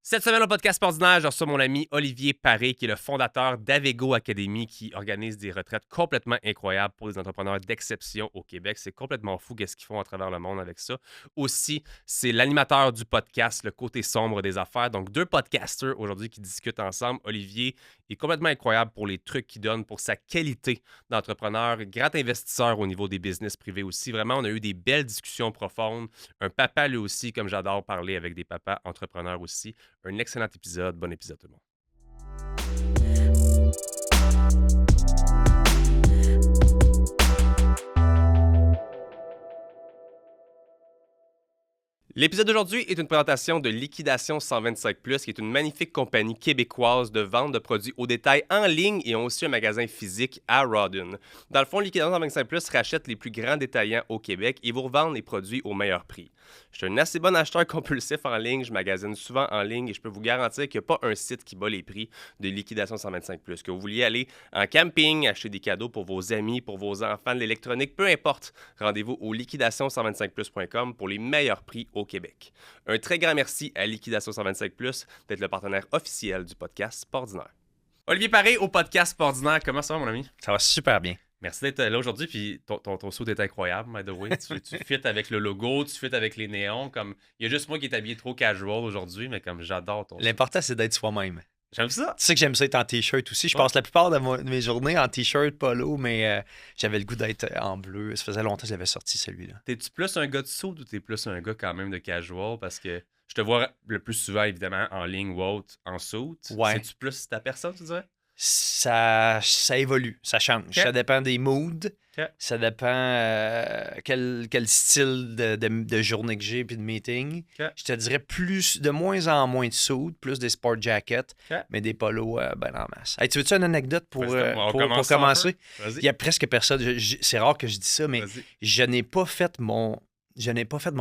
Cette semaine, au podcast ordinaire, je reçois mon ami Olivier Paré, qui est le fondateur d'Avego Academy, qui organise des retraites complètement incroyables pour des entrepreneurs d'exception au Québec. C'est complètement fou qu'est-ce qu'ils font à travers le monde avec ça. Aussi, c'est l'animateur du podcast Le Côté sombre des affaires. Donc, deux podcasters aujourd'hui qui discutent ensemble. Olivier est complètement incroyable pour les trucs qu'il donne, pour sa qualité d'entrepreneur, grand investisseur au niveau des business privés aussi. Vraiment, on a eu des belles discussions profondes. Un papa, lui aussi, comme j'adore parler avec des papas entrepreneurs aussi. Un excellent épisode. Bon épisode, tout le monde. L'épisode d'aujourd'hui est une présentation de Liquidation 125+, qui est une magnifique compagnie québécoise de vente de produits au détail en ligne et ont aussi un magasin physique à Rawdon. Dans le fond, Liquidation 125+ rachète les plus grands détaillants au Québec et vous revendent les produits au meilleur prix. Je suis un assez bon acheteur compulsif en ligne, je magasine souvent en ligne et je peux vous garantir qu'il n'y a pas un site qui bat les prix de Liquidation 125+. Que vous vouliez aller en camping, acheter des cadeaux pour vos amis, pour vos enfants, de l'électronique, peu importe, rendez-vous au liquidation125plus.com pour les meilleurs prix au Québec. Un très grand merci à Liquidation 125+ d'être le partenaire officiel du podcast Sportdinaire. Olivier Paré au podcast Sportdinaire, comment ça va mon ami? Ça va super bien. Merci d'être là aujourd'hui, puis ton suit est incroyable, by the way. Tu fit avec le logo, tu fit avec les néons, comme... Il y a juste moi qui est habillé trop casual aujourd'hui, mais comme j'adore ton suit. L'important, c'est d'être soi-même. J'aime ça. Tu sais que j'aime ça être en t-shirt aussi. Je passe la plupart de mes journées en t-shirt, polo, mais j'avais le goût d'être en bleu. Ça faisait longtemps que je l'avais sorti, celui-là. T'es-tu plus un gars de suit ou t'es plus un gars quand même de casual? Parce que je te vois le plus souvent, évidemment, en ligne ou autre, en suit. Ouais. C'est-tu plus ta personne, tu dirais? Ça évolue, ça change. Ok. Ça dépend des moods. Ok. Ça dépend quel style de journée que j'ai puis de meeting. Ok. Je te dirais de moins en moins de suits, plus des sport jackets, Ok. mais des polos ben en masse. Hey, tu veux-tu une anecdote pour On commencer? Vas-y. Il y a presque personne. C'est rare que je dis ça, mais Vas-y. je n'ai pas fait mon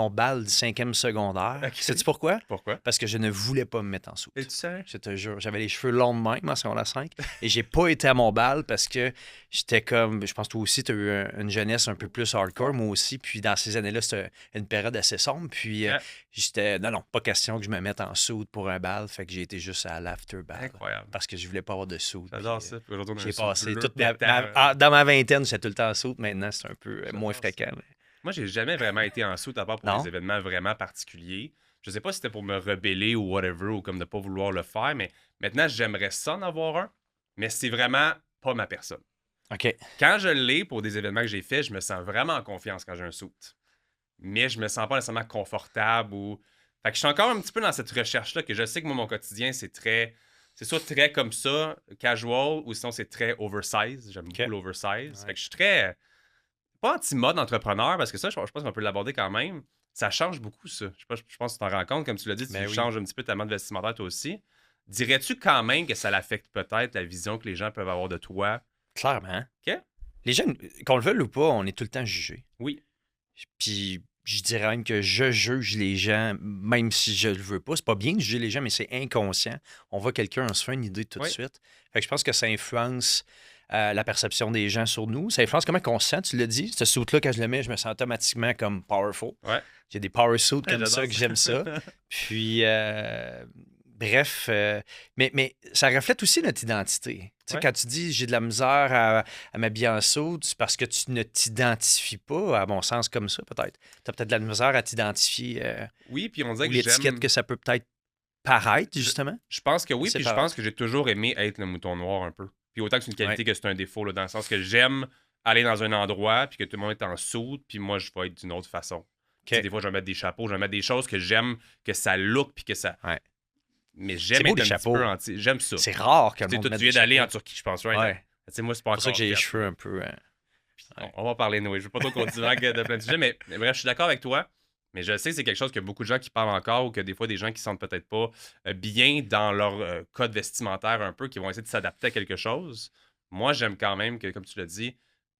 bal du 5e secondaire. Ok. Sais-tu pourquoi? Pourquoi? Parce que je ne voulais pas me mettre en soude. Es-tu sérieux? Je te jure. J'avais les cheveux longs de même en secondaire 5 et j'ai pas été à mon bal parce que j'étais comme... Je pense que toi aussi, tu as eu une jeunesse un peu plus hardcore, moi aussi. Puis dans ces années-là, c'était une période assez sombre. Puis j'étais... Non, pas question que je me mette en soude pour un bal. Fait que j'ai été juste à l'after-bal. Incroyable. Parce que je voulais pas avoir de soude. J'adore ça. Puis aujourd'hui, on a J'ai un suit passé bleu, toute pétant. dans ma vingtaine, j'étais tout le temps en soude. Maintenant, c'est un peu moins ça. fréquent. Mais... Moi, j'ai jamais vraiment été en suit à part pour Non? des événements vraiment particuliers. Je sais pas si c'était pour me rebeller ou whatever, ou comme de pas vouloir le faire, mais maintenant, j'aimerais ça en avoir un, mais c'est vraiment pas ma personne. OK. Quand je l'ai pour des événements que j'ai faits, je me sens vraiment en confiance quand j'ai un suit. Mais je me sens pas nécessairement confortable ou... Fait que je suis encore un petit peu dans cette recherche-là, que je sais que moi, mon quotidien, c'est très... C'est soit très comme ça, casual, ou sinon c'est très oversize. J'aime beaucoup l'oversize. Ouais. Fait que je suis très... Pas anti-mode entrepreneur, parce que ça, je pense qu'on peut l'aborder quand même. Ça change beaucoup, ça. Je pense que tu t'en rends compte, comme tu l'as dit, tu changes un petit peu ta mode vestimentaire, toi aussi. Dirais-tu quand même que ça l'affecte peut-être la vision que les gens peuvent avoir de toi? Clairement. OK? Les gens, qu'on le veuille ou pas, on est tout le temps jugé. Oui. Puis je dirais même que je juge les gens, même si je le veux pas. C'est pas bien de juger les gens, mais c'est inconscient. On voit quelqu'un, on se fait une idée tout de suite. Fait que je pense que ça influence la perception des gens sur nous. Ça influence comment on se sent, tu l'as dit. Ce suit-là, quand je le mets, je me sens automatiquement comme powerful. Ouais. J'ai des power suits comme ça j'adore que j'aime ça. Puis, bref, mais ça reflète aussi notre identité. Tu sais, quand tu dis j'ai de la misère à m'habiller en suit, c'est parce que tu ne t'identifies pas, à mon sens, comme ça, peut-être. Tu as peut-être de la misère à t'identifier. Oui, puis on dirait que l'étiquette j'aime... que ça peut peut-être paraître, justement. Je pense que oui, C'est puis je pareil. pense que j'ai toujours aimé être le mouton noir un peu. Puis autant que c'est une qualité que c'est un défaut, là, dans le sens que j'aime aller dans un endroit, puis que tout le monde est en soude, puis moi, je vais être d'une autre façon. Tu sais, des fois, je vais mettre des chapeaux, je vais mettre des choses que j'aime, que ça look, puis que ça... Ouais. Mais j'aime C'est beau, être les un chapeaux. petit peu anti... J'aime ça. C'est rare que le Tu sais, monde toi, mette tu viens des d'aller en chapeaux. Turquie, je pense, right? Ouais. Tu sais, moi, c'est pas C'est pour ça encore que j'ai les fait. cheveux un peu... On va parler, Noé. Je veux pas trop continuer de plein de sujets, mais bref, je suis d'accord avec toi. Mais je sais que c'est quelque chose que beaucoup de gens qui parlent encore ou que des fois des gens qui ne sentent peut-être pas bien dans leur code vestimentaire un peu, qui vont essayer de s'adapter à quelque chose. Moi, j'aime quand même que, comme tu l'as dit,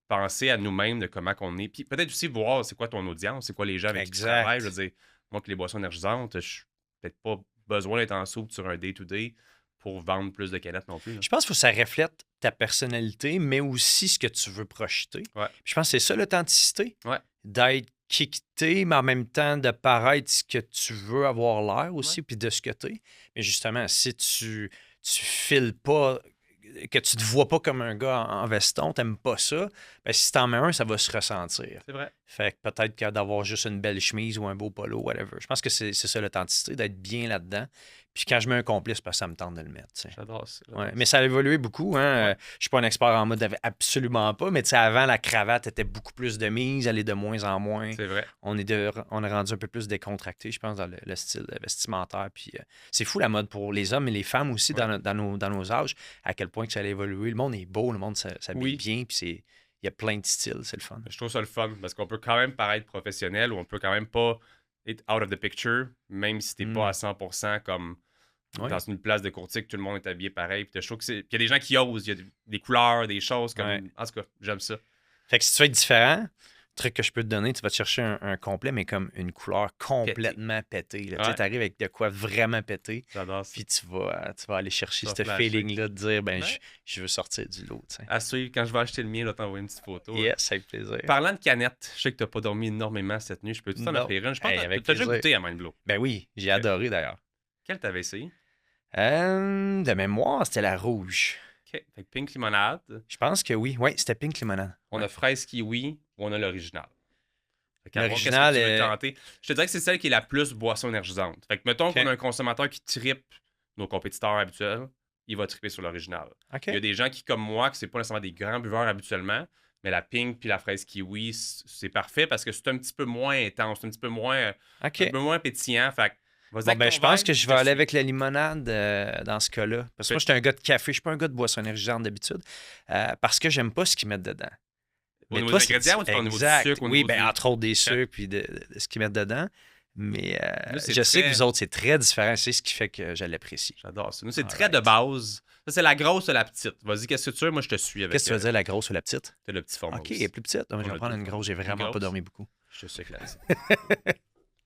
penser à nous-mêmes de comment qu'on est. Puis peut-être aussi voir c'est quoi ton audience, c'est quoi les gens avec qui tu travailles. Je veux dire, moi, que les boissons énergisantes, je n'ai peut-être pas besoin d'être en soupe sur un day-to-day pour vendre plus de canettes non plus. Là. Je pense que ça reflète ta personnalité, mais aussi ce que tu veux projeter. Ouais. Je pense que c'est ça l'authenticité. Ouais. D'être qui que t'es, mais en même temps de paraître ce que tu veux avoir l'air aussi, Ouais. puis de ce que t'es. Mais justement, si tu files pas, que tu te vois pas comme un gars en veston, t'aimes pas ça, ben si t'en mets un, ça va se ressentir. C'est vrai. Fait que peut-être que d'avoir juste une belle chemise ou un beau polo, whatever. Je pense que c'est ça l'authenticité, d'être bien là-dedans. Puis quand je mets un complet, c'est parce que ça me tente de le mettre. Tu sais. J'adore ça. Ouais. Mais ça a évolué beaucoup. Hein? Ouais. Je suis pas un expert en mode absolument pas, mais tu sais, avant, la cravate était beaucoup plus de mise, elle est de moins en moins. C'est vrai. On est rendu un peu plus décontracté, je pense, dans le style vestimentaire. Puis c'est fou la mode pour les hommes et les femmes aussi Ouais. dans nos âges, à quel point que ça a évolué. Le monde est beau, le monde s'habille Oui. bien, puis il y a plein de styles, c'est le fun. Je trouve ça le fun parce qu'on peut quand même paraître professionnel ou on peut quand même pas être out of the picture, même si t'es pas à 100% comme Ouais. dans une place de courtier que tout le monde est habillé pareil. Puis je trouve que puis il y a des gens qui osent, il y a des couleurs, des choses comme. Ouais. En tout cas, j'aime ça. Fait que si tu veux être différent, truc que je peux te donner, tu vas te chercher un complet, mais comme une couleur complètement pétée. Là. Ouais. Tu arrives avec de quoi vraiment péter, J'adore ça. puis tu vas aller chercher Ça ce flasher. feeling-là de dire, ben, Ouais. je veux sortir du lot. Tu sais. À suivre, quand je vais acheter le mien, là, t'envoyer une petite photo. Yes, avec plaisir. Parlant de canettes, je sais que t'as pas dormi énormément cette nuit. Je peux tout t'en Non. offrir une. Je pense Hey, que avec t'as déjà plaisir. goûté à Mindblow. Ben oui, j'ai adoré d'ailleurs. Quelle t'avais essayé? De mémoire, c'était la rouge. OK. Fait que Pink Limonade. Je pense que oui. Oui, c'était Pink Limonade. On Ouais. a fraise kiwi ou on a l'original. Fait qu'à voir L'original qu'est-ce que tu veux est- tenter. Je te dirais que c'est celle qui est la plus boisson énergisante. Fait que mettons OK. qu'on a un consommateur qui trippe nos compétiteurs habituels, il va tripper sur l'original. OK. Il y a des gens qui, comme moi, que c'est pas nécessairement des grands buveurs habituellement, mais la pink puis la fraise kiwi, c'est parfait parce que c'est un petit peu moins intense, c'est un petit peu moins, OK. un peu moins pétillant. Fait que vas-y Bon, avec ben, ton je pense verre, que je te vais aller suis. avec la limonade dans ce cas-là. Parce que moi, je suis un gars de café. Je suis pas un gars de boisson énergisante d'habitude. Parce que j'aime pas ce qu'ils mettent dedans. Au Mais niveau toi, des ingrédients ou tu parles au niveau du exact. sucre? Au Oui, niveau ben, du... entre autres des sucres puis de ce qu'ils mettent dedans. Mais Nous, c'est je sais que très- vous autres, c'est très différent. C'est ce qui fait que je l'apprécie. J'adore ça. Nous, c'est All très de right. base. Ça, c'est la grosse ou la petite. Vas-y, qu'est-ce que tu veux? Moi, je te suis avec Qu'est-ce que tu veux dire, la grosse ou la petite? le petit format. OK, aussi. elle est plus petite. Je On vais a prendre deux une grosse. J'ai Une vraiment pas grosse? dormi beaucoup. Je te sais que là,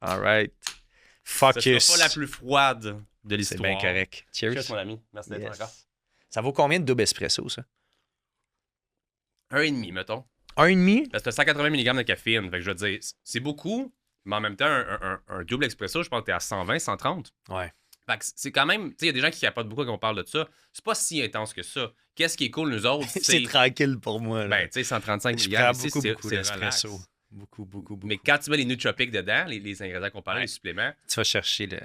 All right. ce Focus. sera pas la plus froide de C'est l'histoire. bien correct. Cheers. Cheers, mon ami. Merci d'être Yes. encore. Ça vaut combien de double espresso, ça? 1,5, mettons. 1,5? Parce que t'as 180 mg de caféine. Fait que je veux dire, c'est beaucoup, mais en même temps, un double expresso, je pense que t'es à 120, 130. Ouais. Fait que c'est quand même, tu sais, il y a des gens qui capotent beaucoup quand on parle de ça. C'est pas si intense que ça. Qu'est-ce qui est cool, nous autres, C'est tranquille pour moi. Là. ben, tu sais, 135 je mg, prends ici, beaucoup c'est d'espresso. relax. Beaucoup. Mais quand tu mets les nootropiques dedans, les ingrédients qu'on parlait, Ouais. les suppléments, Tu vas chercher le...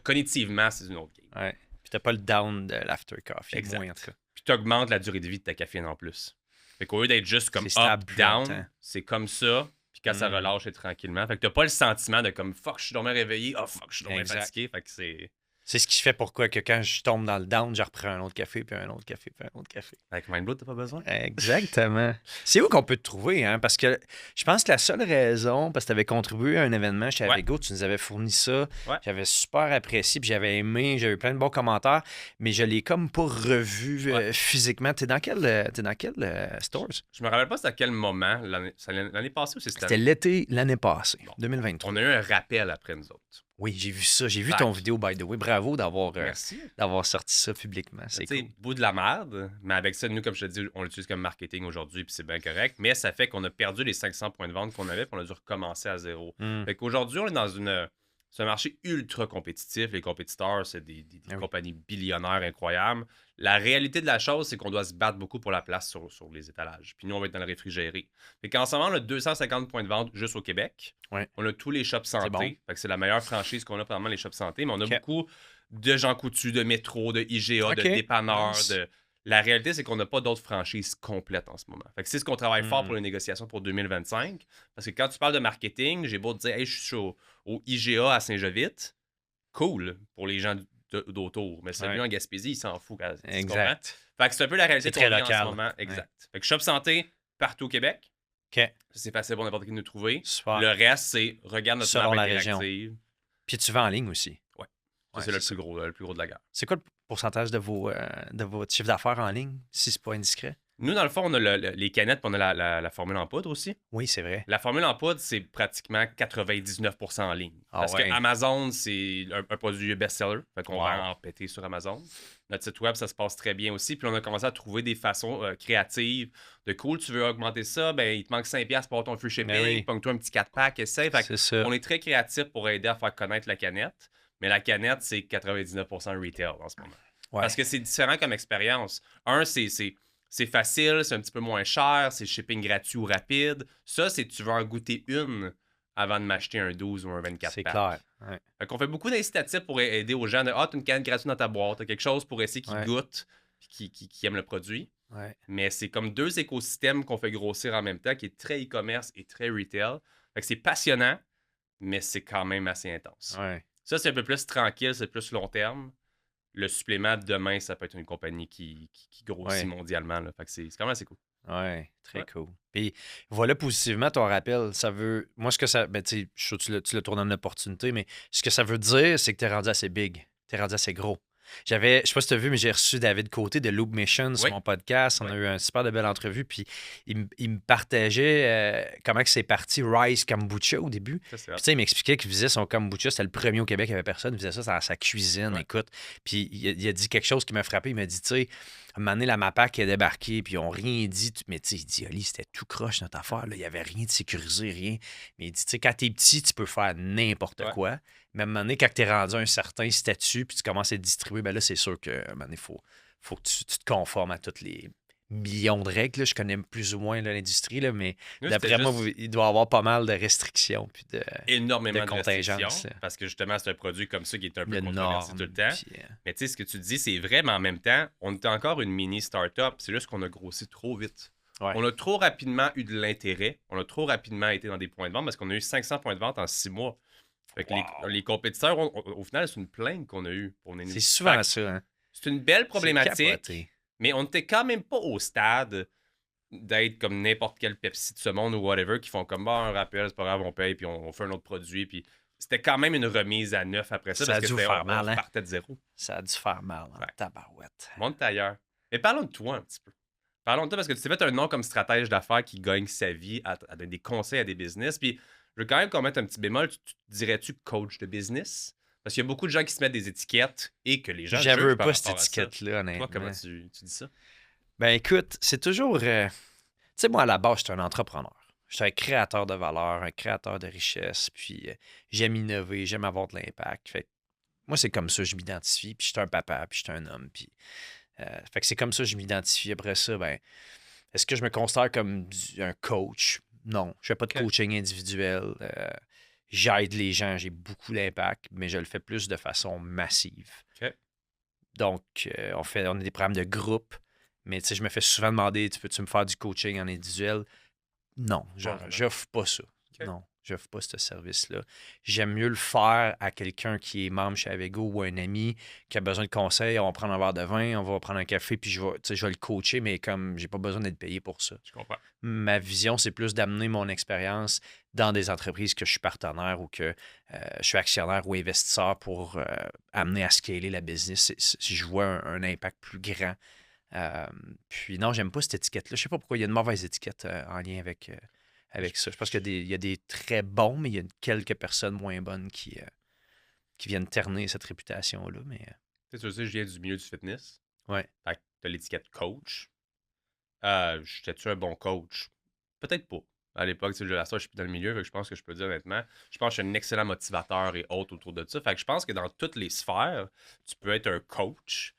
cognitivement, c'est une autre game. Ouais. Puis t'as pas le down de l'after coffee. Exact. Moins, en tout cas. Puis tu augmentes la durée de vie de ta caféine en plus. Fait qu'au lieu d'être juste comme C'est stable up, plus down, longtemps. c'est comme ça. Puis quand ça Mm. relâche, c'est tranquillement. Fait que t'as pas le sentiment de comme fuck, je suis dormi réveillé. Oh fuck, je suis dormi Exact. fatigué. Fait que c'est. C'est ce qui fait pourquoi que quand je tombe dans le down, je reprends un autre café, puis un autre café, puis un autre café. Avec Mindblood, t'as pas besoin? Exactement. C'est où qu'on peut te trouver, hein? Parce que je pense que la seule raison, parce que tu avais contribué à un événement chez Ouais. Avego, tu nous avais fourni ça. Ouais. J'avais super apprécié, puis j'avais aimé, j'avais eu plein de bons commentaires, mais je l'ai comme pas revu physiquement. T'es dans quel stores? Je me rappelle pas c'était à quel moment. L'année passée ou c'est cette C'était année? l'été l'année passée, Bon. 2023. On a eu un rappel après nous autres. Oui, j'ai vu ça. J'ai vu Tac. ton vidéo, by the way. Bravo d'avoir Merci. sorti ça publiquement. C'est Tu sais, cool. bout de la merde, mais avec ça, nous, comme je te dis, on l'utilise comme marketing aujourd'hui, puis c'est bien correct. Mais ça fait qu'on a perdu les 500 points de vente qu'on avait, puis on a dû recommencer à zéro. Mm. Fait qu'aujourd'hui, on est dans c'est un marché ultra compétitif. Les compétiteurs, c'est des Ah oui. compagnies billionnaires incroyables. La réalité de la chose, c'est qu'on doit se battre beaucoup pour la place sur les étalages. Puis nous, on va être dans le réfrigéré. Fait qu'en ce moment, on a 250 points de vente juste au Québec. Ouais. On a tous les shops santé. bon. Fait que c'est la meilleure franchise qu'on a pendant les shops santé. Mais on a OK. beaucoup de Jean Coutu, de métro, de IGA, OK. de dépanneurs. Nice. La réalité, c'est qu'on n'a pas d'autres franchises complètes en ce moment. Fait que c'est ce qu'on travaille fort Mm. pour les négociations pour 2025. Parce que quand tu parles de marketing, j'ai beau te dire, hey, je suis au IGA à Saint-Jovite. Cool pour les gens d'autour. Mais celui Ouais. en Gaspésie, il s'en fout. Tu comprends? Exact. Fait que c'est un peu la réalité C'est très qu'on vit local. en ce moment. Exact. Fait que Shop Santé partout au Québec. OK. C'est facile pour n'importe qui de nous trouver. Super. Le reste, c'est regarde notre Selon map la région. interactive. Puis tu vas en ligne aussi. Ça, Ouais, c'est le c'est plus gros de la guerre. C'est quoi le pourcentage de votre chiffre d'affaires en ligne, si c'est pas indiscret? Nous, dans le fond, on a les canettes, puis on a la formule en poudre aussi. Oui, c'est vrai. La formule en poudre, c'est pratiquement 99% en ligne. Ah Parce ouais. que Amazon, c'est un produit best-seller. Fait qu'on Wow. va en péter sur Amazon. Notre site web, ça se passe très bien aussi. Puis on a commencé à trouver des façons créatives de cool. Tu veux augmenter ça, ben il te manque 5$ pour avoir ton free shipping. Ben oui. Pogne-toi un petit 4-pack, essaye. Fait C'est ça. on est très créatif pour aider à faire connaître la canette. Mais la canette, c'est 99% retail en ce moment. Ouais. Parce que c'est différent comme expérience. Un, c'est facile, c'est un petit peu moins cher, c'est shipping gratuit ou rapide. Ça, c'est tu veux en goûter une avant de m'acheter un 12 ou un 24 C'est pack. clair. Ouais. Fait qu'on fait beaucoup d'incitatifs pour aider aux gens de t'as une canne gratuite dans ta boîte, t'as quelque chose pour essayer qu'ils Ouais. goûtent et qu'ils aiment le produit. Ouais. Mais c'est comme deux écosystèmes qu'on fait grossir en même temps, qui est très e-commerce et très retail. Fait que c'est passionnant, mais c'est quand même assez intense. Ouais. Ça, c'est un peu plus tranquille, c'est plus long terme. Le supplément, demain, ça peut être une compagnie qui grossit Ouais. mondialement. Là. Fait que c'est quand même assez cool. Ouais, très Ouais. cool. Puis voilà positivement ton rappel. Ça veut. Moi, ce que ça. Ben, tu sais, je suis sûr que tu le tournes en opportunité, mais ce que ça veut dire, c'est que tu es rendu assez big. Tu es rendu assez gros. Je sais pas si tu as vu, mais j'ai reçu David Côté de Loop Mission sur Oui. mon podcast. On Oui. a eu une super de belle entrevue. Puis il me partageait comment que c'est parti Rice Kombucha au début. Ça, c'est Puis hot. tu sais, il m'expliquait qu'il faisait son kombucha. C'était le premier au Québec, il n'y avait personne. Il faisait ça dans sa cuisine, Ouais. écoute. Puis il a dit quelque chose qui m'a frappé. Il m'a dit, tu sais, à un moment donné, la MAPAC est débarquée, puis ils n'ont rien dit. Mais tu sais, il dit, Oli, c'était tout croche notre affaire. Là. Il n'y avait rien de sécurisé, rien. Mais il dit, tu sais, quand t'es petit, tu peux faire n'importe Ouais. quoi. Mais à un moment donné, quand tu es rendu à un certain statut, puis tu commences à te distribuer, ben là, c'est sûr qu'à un moment donné, faut que tu te conformes à toutes les millions de règles. Là. Je connais plus ou moins là, l'industrie, là, mais Nous, d'après c'était moi, juste il doit y avoir pas mal de restrictions. Puis énormément de de contingence, restrictions. là. Parce que justement, c'est un produit comme ça qui est un peu de controversé normes. tout le temps. Puis, Mais tu sais, ce que tu dis, c'est vrai, mais en même temps, on était encore une mini start-up. C'est juste qu'on a grossi trop vite. ouais. On a trop rapidement eu de l'intérêt. On a trop rapidement été dans des points de vente parce qu'on a eu 500 points de vente en 6 mois. Fait que Wow. les compétiteurs, au final, c'est une plainte qu'on a eue. C'est souvent ça. Hein? C'est une belle C'est problématique, capoté. mais on n'était quand même pas au stade d'être comme n'importe quel Pepsi de ce monde ou whatever qui font comme un rappel, c'est pas grave, on paye, puis on fait un autre produit. Puis c'était quand même une remise à neuf après ça. Ça a parce dû que faire mal, on hein? partait de zéro. Ça a dû faire mal, hein? Ouais. Tabarouette. Monte ailleurs. Mais parlons de toi un petit peu. Parlons de toi parce que tu t'es fait un nom comme stratège d'affaires qui gagne sa vie à donner des conseils à des business. Puis je veux quand même qu'on mette un petit bémol. Dirais-tu coach de business? Parce qu'il y a beaucoup de gens qui se mettent des étiquettes et que les gens J'avais jugent par pas cette rapport à ça. étiquette-là, honnêtement. Toi, comment tu dis ça? Ben écoute, c'est toujours. Tu sais, moi, à la base, je suis un entrepreneur. Je suis un créateur de valeur, un créateur de richesse. Puis j'aime innover, j'aime avoir de l'impact. Fait que moi, c'est comme ça que je m'identifie. Puis je suis un papa, puis je suis un homme. Puis fait que c'est comme ça que je m'identifie. Après ça, ben, est-ce que je me considère comme un coach? Non, je fais pas de Ok. coaching individuel. J'aide les gens, j'ai beaucoup d'impact, mais je le fais plus de façon massive. Ok. Donc, on a des programmes de groupe, mais tu sais, je me fais souvent demander, peux-tu me faire du coaching en individuel? Non, Vraiment. j'offre pas ça. Ok. Non, j'offre pas ce service-là. J'aime mieux le faire à quelqu'un qui est membre chez Avego ou un ami qui a besoin de conseils. On va prendre un verre de vin, on va prendre un café, puis je vais le coacher, mais comme j'ai pas besoin d'être payé pour ça. Je comprends. Ma vision, c'est plus d'amener mon expérience dans des entreprises que je suis partenaire ou que je suis actionnaire ou investisseur pour amener à scaler la business si je vois un impact plus grand. Puis non, j'aime pas cette étiquette-là. Je sais pas pourquoi il y a une mauvaise étiquette en lien avec ça. Je pense qu'il y a des très bons, mais il y a quelques personnes moins bonnes qui viennent terner cette réputation-là. Mais Tu sais, je viens du milieu du fitness. ouais. Fait que t'as l'étiquette coach. J'étais-tu un bon coach? Peut-être pas. À l'époque, tu sais, je suis plus dans le milieu, fait que je pense que je peux dire honnêtement. Je pense que je suis un excellent motivateur et autres autour de ça. Fait que je pense que dans toutes les sphères, tu peux être un coach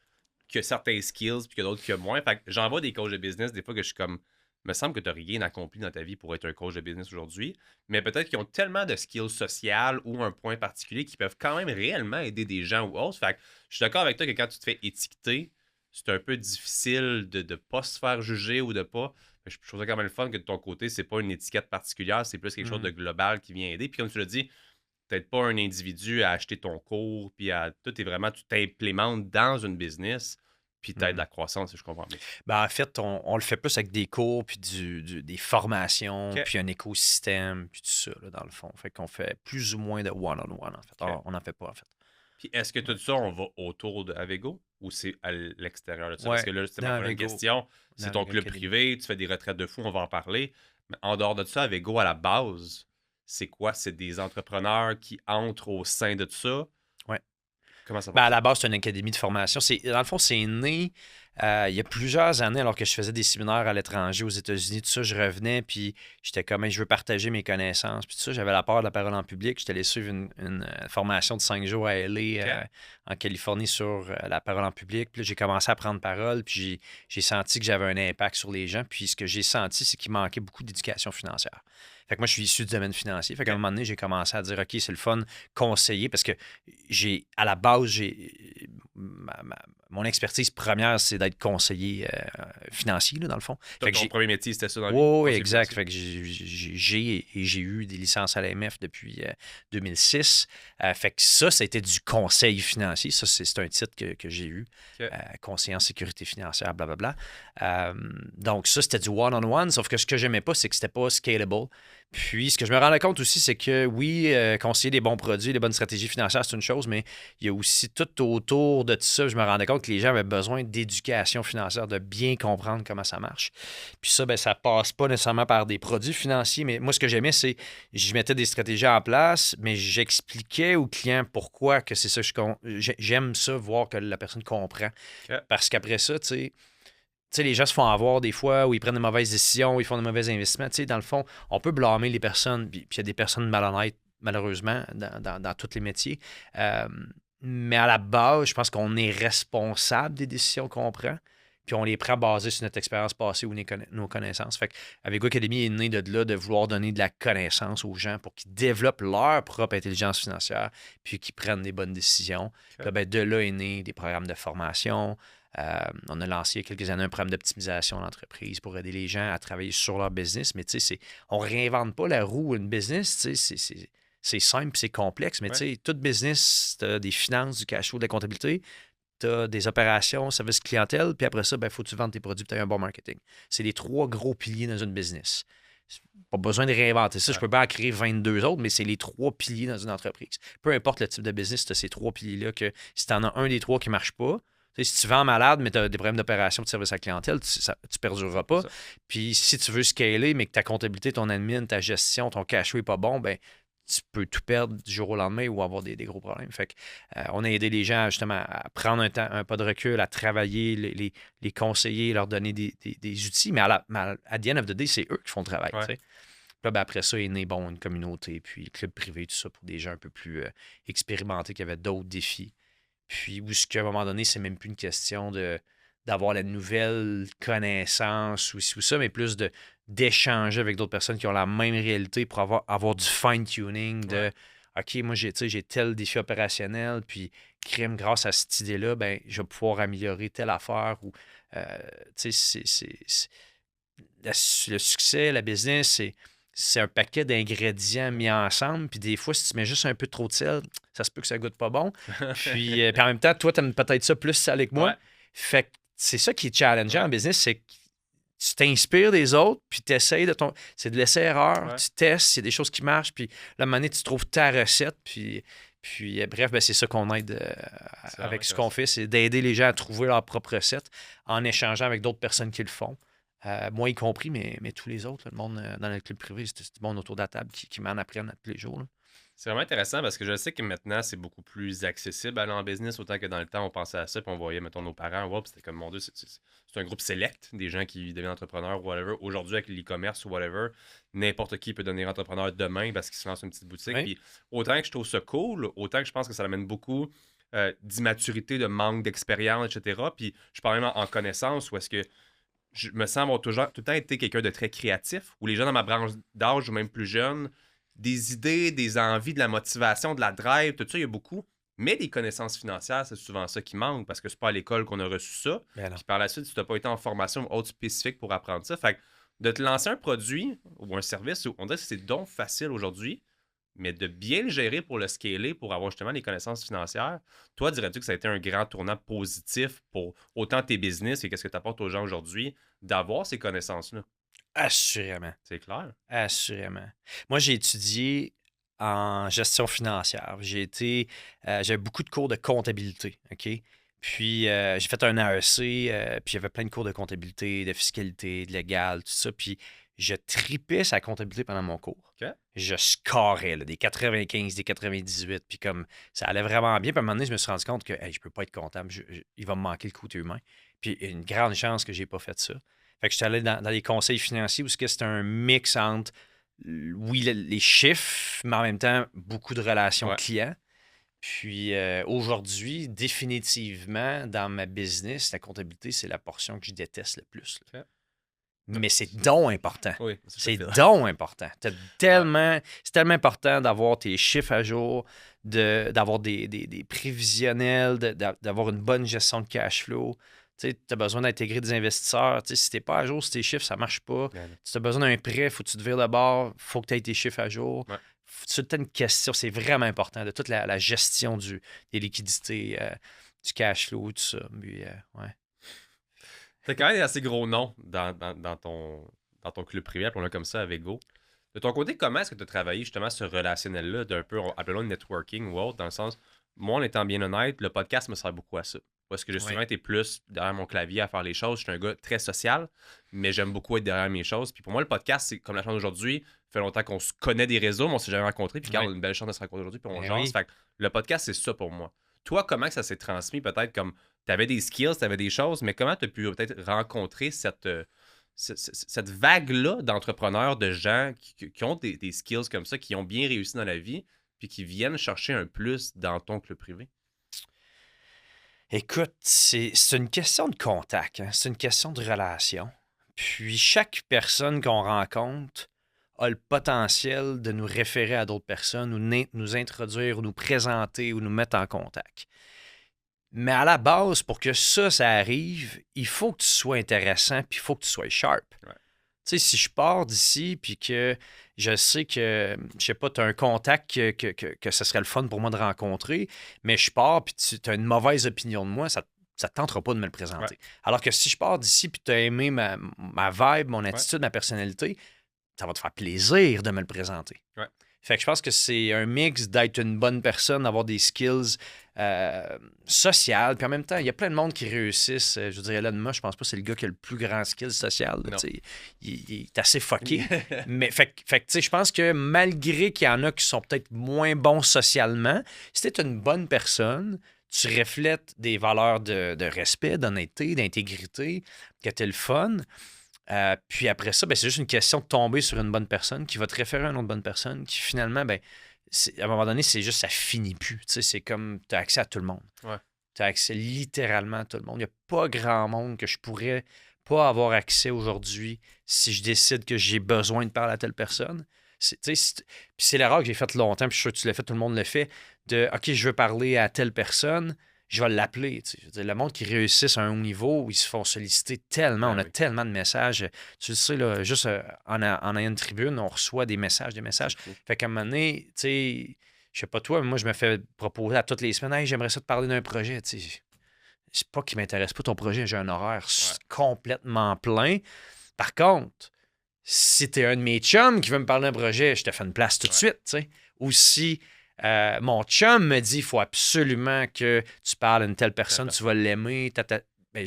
qui a certains skills puis que d'autres qui a moins. Fait que j'en vois des coachs de business des fois que je suis comme, me semble que tu n'as rien accompli dans ta vie pour être un coach de business aujourd'hui, mais peut-être qu'ils ont tellement de skills sociales ou un point particulier qui peuvent quand même réellement aider des gens ou autres. Fait que je suis d'accord avec toi que quand tu te fais étiqueter, c'est un peu difficile de ne pas se faire juger ou de pas. Je trouve ça quand même le fun que de ton côté, c'est pas une étiquette particulière, c'est plus quelque chose de global qui vient aider. Puis comme tu l'as dit, peut-être pas un individu à acheter ton cours, puis à tout est vraiment, tu t'implémentes dans une business, puis t'aides la croissance, si je comprends bien. Ben, en fait, on le fait plus avec des cours, puis des formations, Ok. puis un écosystème, puis tout ça, là, dans le fond. Fait qu'on fait plus ou moins de one-on-one, en fait. Ok. On n'en fait pas, en fait. Puis est-ce que tout ça, on va autour de Avego ou c'est à l'extérieur de ça? Parce Ouais, que là, c'est dans ma première Avego, question. dans C'est ton Avego club Academy. privé, tu fais des retraites de fou, on va en parler. Mais en dehors de ça, Avego, à la base, c'est quoi? C'est des entrepreneurs qui entrent au sein de ça? Ouais. Comment ça Ben, à la fonctionne? base, c'est une académie de formation. Dans le fond, c'est né il y a plusieurs années, alors que je faisais des séminaires à l'étranger, aux États-Unis, tout ça, je revenais, puis j'étais comme, hey, je veux partager mes connaissances. Puis tout ça, j'avais la peur de la parole en public. J'étais allé suivre une formation de 5 jours à LA, OK. en Californie, sur la parole en public. Puis là, j'ai commencé à prendre parole, puis j'ai senti que j'avais un impact sur les gens. Puis ce que j'ai senti, c'est qu'il manquait beaucoup d'éducation financière. Fait que moi, je suis issu du domaine financier. Fait qu'à un OK. moment donné, j'ai commencé à dire, OK, c'est le fun conseiller parce que à la base, mon expertise première, c'est d'être conseiller financier, là, dans le fond. Fait que Ton j'ai. premier métier, c'était ça dans la vie? Oui, Conseiller exact. financier? Fait que j'ai eu des licences à l'AMF depuis 2006. Fait que ça a été du conseil financier. Ça, c'est un titre que j'ai eu. OK. Conseiller en sécurité financière, blablabla. Donc, ça, c'était du one-on-one. Sauf que ce que j'aimais pas, c'est que c'était pas scalable. Puis, ce que je me rendais compte aussi, c'est que oui, conseiller des bons produits, des bonnes stratégies financières, c'est une chose, mais il y a aussi tout autour de tout ça. Je me rendais compte que les gens avaient besoin d'éducation financière, de bien comprendre comment ça marche. Puis ça, ben, ça passe pas nécessairement par des produits financiers, mais moi, ce que j'aimais, c'est je mettais des stratégies en place, mais j'expliquais aux clients pourquoi que c'est ça que j'aime ça, voir que la personne comprend. OK. Parce qu'après ça, tu sais, les gens se font avoir des fois où ils prennent de mauvaises décisions, ils font de mauvais investissements. Tu sais, dans le fond, on peut blâmer les personnes, puis il y a des personnes malhonnêtes, malheureusement, dans tous les métiers. Euh, mais à la base, je pense qu'on est responsable des décisions qu'on prend, puis on les prend basées sur notre expérience passée ou nos connaissances. Fait qu'avec Academy est né de là, de vouloir donner de la connaissance aux gens pour qu'ils développent leur propre intelligence financière, puis qu'ils prennent des bonnes décisions. Puis là, ben, de là est né des programmes de formation. On a lancé il y a quelques années un programme d'optimisation d'entreprise pour aider les gens à travailler sur leur business. Mais tu sais, on ne réinvente pas la roue. Une business, tu sais, c'est simple, c'est complexe. Mais tu Ouais. sais, tout business, tu as des finances, du cash flow, de la comptabilité, tu as des opérations, service clientèle, puis après ça, il faut que tu vendes tes produits, tu as un bon marketing. C'est les 3 gros piliers dans une business. Pas besoin de réinventer ça. Je peux pas en créer 22 autres, mais c'est les 3 piliers dans une entreprise. Peu importe le type de business, tu as ces 3 piliers-là que si tu en as un des 3 qui ne marche pas, tu sais, si tu vends malade, mais tu as des problèmes d'opération de service à la clientèle, tu ne perdureras pas. Ça. Puis si tu veux scaler, mais que ta comptabilité, ton admin, ta gestion, ton cash flow n'est pas bon, ben tu peux tout perdre du jour au lendemain ou avoir des gros problèmes. Fait que, on a aidé les gens justement à prendre un pas de recul, à travailler, les conseiller, leur donner des outils, mais à the end of the day, c'est eux qui font le travail. Ouais. Tu sais. Puis là, ben, après ça est né une communauté, puis club privé, tout ça, pour des gens un peu plus expérimentés qui avaient d'autres défis. Puis, où ce qu'à un moment donné, c'est même plus une question d'avoir la nouvelle connaissance ou ci ou ça, mais plus d'échanger avec d'autres personnes qui ont la même réalité pour avoir du fine-tuning de Ouais. OK, moi, j'ai tel défi opérationnel, puis crème, grâce à cette idée-là, ben, je vais pouvoir améliorer telle affaire ou, tu sais, le succès, la business, c'est un paquet d'ingrédients mis ensemble. Puis des fois, si tu mets juste un peu trop de sel, ça se peut que ça goûte pas bon. Puis en même temps, toi, tu aimes peut-être ça plus salé que moi. Ouais. Fait que c'est ça qui est challengeant Ouais. en business, c'est que tu t'inspires des autres, puis tu essayes de ton. C'est de l'essai-erreur, Ouais. tu testes, il y a des choses qui marchent, puis là, à un moment donné, tu trouves ta recette, puis bref, ben, c'est ça qu'on aide C'est vraiment avec ce qu'on intéressant. fait, c'est d'aider les gens à trouver leur propre recette en échangeant avec d'autres personnes qui le font. Moi y compris, mais tous les autres, là, le monde dans le club privé, c'est du monde autour de la table qui m'en apprennent tous les jours. Là. C'est vraiment intéressant parce que je sais que maintenant, c'est beaucoup plus accessible à aller en business, autant que dans le temps, on pensait à ça, puis on voyait, mettons, nos parents, wow, puis c'était comme, mon Dieu, c'est un groupe select, des gens qui deviennent entrepreneurs ou whatever. Aujourd'hui, avec l'e-commerce ou whatever, n'importe qui peut devenir entrepreneur demain parce qu'il se lance une petite boutique. Oui. Puis autant que je trouve ça cool, autant que je pense que ça amène beaucoup d'immaturité, de manque d'expérience, etc. Puis je parle même en connaissance, où est-ce que je me sens avoir toujours, tout le temps été quelqu'un de très créatif, où les gens dans ma branche d'âge ou même plus jeunes, des idées, des envies, de la motivation, de la drive, tout ça, il y a beaucoup. Mais les connaissances financières, c'est souvent ça qui manque parce que c'est pas à l'école qu'on a reçu ça. Ben non. Puis par la suite, si tu n'as pas été en formation haute spécifique pour apprendre ça. Fait que de te lancer un produit ou un service, on dirait que c'est donc facile aujourd'hui, mais de bien le gérer pour le scaler, pour avoir justement les connaissances financières, toi, dirais-tu que ça a été un grand tournant positif pour autant tes business et qu'est-ce que tu apportes aux gens aujourd'hui d'avoir ces connaissances-là? Assurément. C'est clair. Assurément. Moi, j'ai étudié en gestion financière. J'avais beaucoup de cours de comptabilité, OK? Puis j'ai fait un AEC, puis j'avais plein de cours de comptabilité, de fiscalité, de légal, tout ça. Puis je tripais sa comptabilité pendant mon cours. OK. Je scorais là, des 95, des 98, puis comme ça allait vraiment bien. Puis à un moment donné, je me suis rendu compte que hey, je peux pas être comptable, il va me manquer le côté humain. Puis une grande chance que j'ai pas fait ça. Fait que j'étais allé dans les conseils financiers où c'était un mix entre, oui, les chiffres, mais en même temps, beaucoup de relations Ouais. clients. Puis aujourd'hui, définitivement, dans ma business, la comptabilité, c'est la portion que je déteste le plus. Là. OK. Mais c'est donc important. Oui, ça, je C'est te file. donc important. C'est tellement important d'avoir tes chiffres à jour, d'avoir des prévisionnels, d'avoir une bonne gestion de cash flow. Tu as besoin d'intégrer des investisseurs. T'sais, si tu n'es pas à jour sur tes chiffres, ça ne marche pas. Ouais, Si tu as besoin d'un prêt, il faut que tu te vires de bord, il faut que tu aies tes chiffres à jour. Ouais. C'est une question, c'est vraiment important de toute la gestion des liquidités, du cash flow, tout ça. Puis, ouais. T'as quand même des assez gros noms dans ton club privé, appelons-le comme ça, avec Go. De ton côté, comment est-ce que tu as travaillé justement ce relationnel-là d'un peu, appelons-le networking ou autre, dans le sens, moi, en étant bien honnête, le podcast me sert beaucoup à ça. Parce que j'ai souvent été plus derrière mon clavier à faire les choses. Je suis un gars très social, mais j'aime beaucoup être derrière mes choses. Puis pour moi, le podcast, c'est comme la chance d'aujourd'hui. Ça fait longtemps qu'on se connaît des réseaux, mais on s'est jamais rencontrés. Puis quand on a une belle chance de se rencontrer aujourd'hui, puis on jase. Oui. Fait que le podcast, c'est ça pour moi. Toi, comment que ça s'est transmis peut-être comme tu avais des skills, tu avais des choses, mais comment tu as pu peut-être rencontrer cette vague-là d'entrepreneurs, de gens qui ont des skills comme ça, qui ont bien réussi dans la vie, puis qui viennent chercher un plus dans ton club privé? Écoute, c'est une question de contact, hein. C'est une question de relation. Puis chaque personne qu'on rencontre a le potentiel de nous référer à d'autres personnes ou nous introduire ou nous présenter ou nous mettre en contact. Mais à la base, pour que ça arrive, il faut que tu sois intéressant puis il faut que tu sois sharp. Ouais. Tu sais, si je pars d'ici puis que je sais que, je sais pas, tu as un contact que ce serait le fun pour moi de rencontrer, mais je pars puis tu as une mauvaise opinion de moi, ça ne te tentera pas de me le présenter. Ouais. Alors que si je pars d'ici puis tu as aimé ma vibe, mon Ouais. attitude, ma personnalité, ça va te faire plaisir de me le présenter. Ouais. Fait que je pense que c'est un mix d'être une bonne personne, d'avoir des skills sociales. Puis en même temps, il y a plein de monde qui réussissent. Je veux dire, Elon Musk, je pense pas que c'est le gars qui a le plus grand skill social. Là, Non. il est assez fucké. Mais fait que, tu sais, je pense que malgré qu'il y en a qui sont peut-être moins bons socialement, si tu es une bonne personne, tu reflètes des valeurs de respect, d'honnêteté, d'intégrité, que tu es le fun. Puis après ça, ben, c'est juste une question de tomber sur une bonne personne qui va te référer à une autre bonne personne qui finalement, ben, à un moment donné, c'est juste, ça finit plus. Tu sais, c'est comme, tu as accès à tout le monde. Ouais. Tu as accès littéralement à tout le monde. Il n'y a pas grand monde que je pourrais pas avoir accès aujourd'hui si je décide que j'ai besoin de parler à telle personne. Puis c'est l'erreur que j'ai faite longtemps, puis je suis sûr que tu l'as fait, tout le monde le fait, de « OK, je veux parler à telle personne », je vais l'appeler. Je veux dire, le monde qui réussissent à un haut niveau, ils se font solliciter tellement. Ben on a oui. tellement de messages. Tu le sais, là, juste en ayant une tribune, on reçoit des messages. Fait qu'à un moment donné, tu sais, je sais pas toi, mais moi, je me fais proposer à toutes les semaines, hey, j'aimerais ça te parler d'un projet. Tu sais, c'est pas qu'il m'intéresse pas ton projet, j'ai un horaire complètement plein. Par contre, si t'es un de mes chums qui veut me parler d'un projet, je te fais une place tout de suite. Tu sais. Ou si mon chum me dit il faut absolument que tu parles à une telle personne, tu vas l'aimer, ben,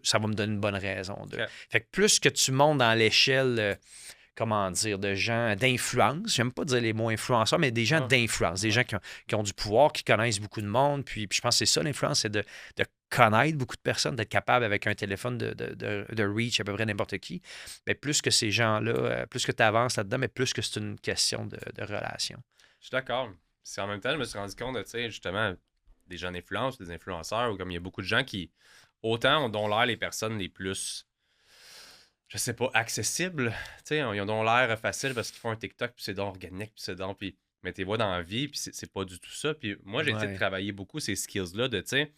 ça va me donner une bonne raison. Fait que plus que tu montes dans l'échelle, comment dire, de gens d'influence, j'aime pas dire les mots influenceurs, mais des gens d'influence, des gens qui ont du pouvoir, qui connaissent beaucoup de monde. Puis je pense que c'est ça l'influence, c'est de connaître beaucoup de personnes, d'être capable avec un téléphone de reach à peu près n'importe qui. Mais plus que ces gens-là, plus que tu avances là-dedans, mais plus que c'est une question de relation. Je suis d'accord. C'est en même temps, je me suis rendu compte de, tu sais, justement, des gens d'influence, des influenceurs, ou comme il y a beaucoup de gens qui, autant ont l'air les personnes les plus, je sais pas, accessibles, tu sais, ils ont l'air facile parce qu'ils font un TikTok, puis c'est donc organique, puis c'est donc, puis mettez-vous dans la vie, puis c'est pas du tout ça. Puis moi, j'ai essayé de travailler beaucoup ces skills-là de, tu sais,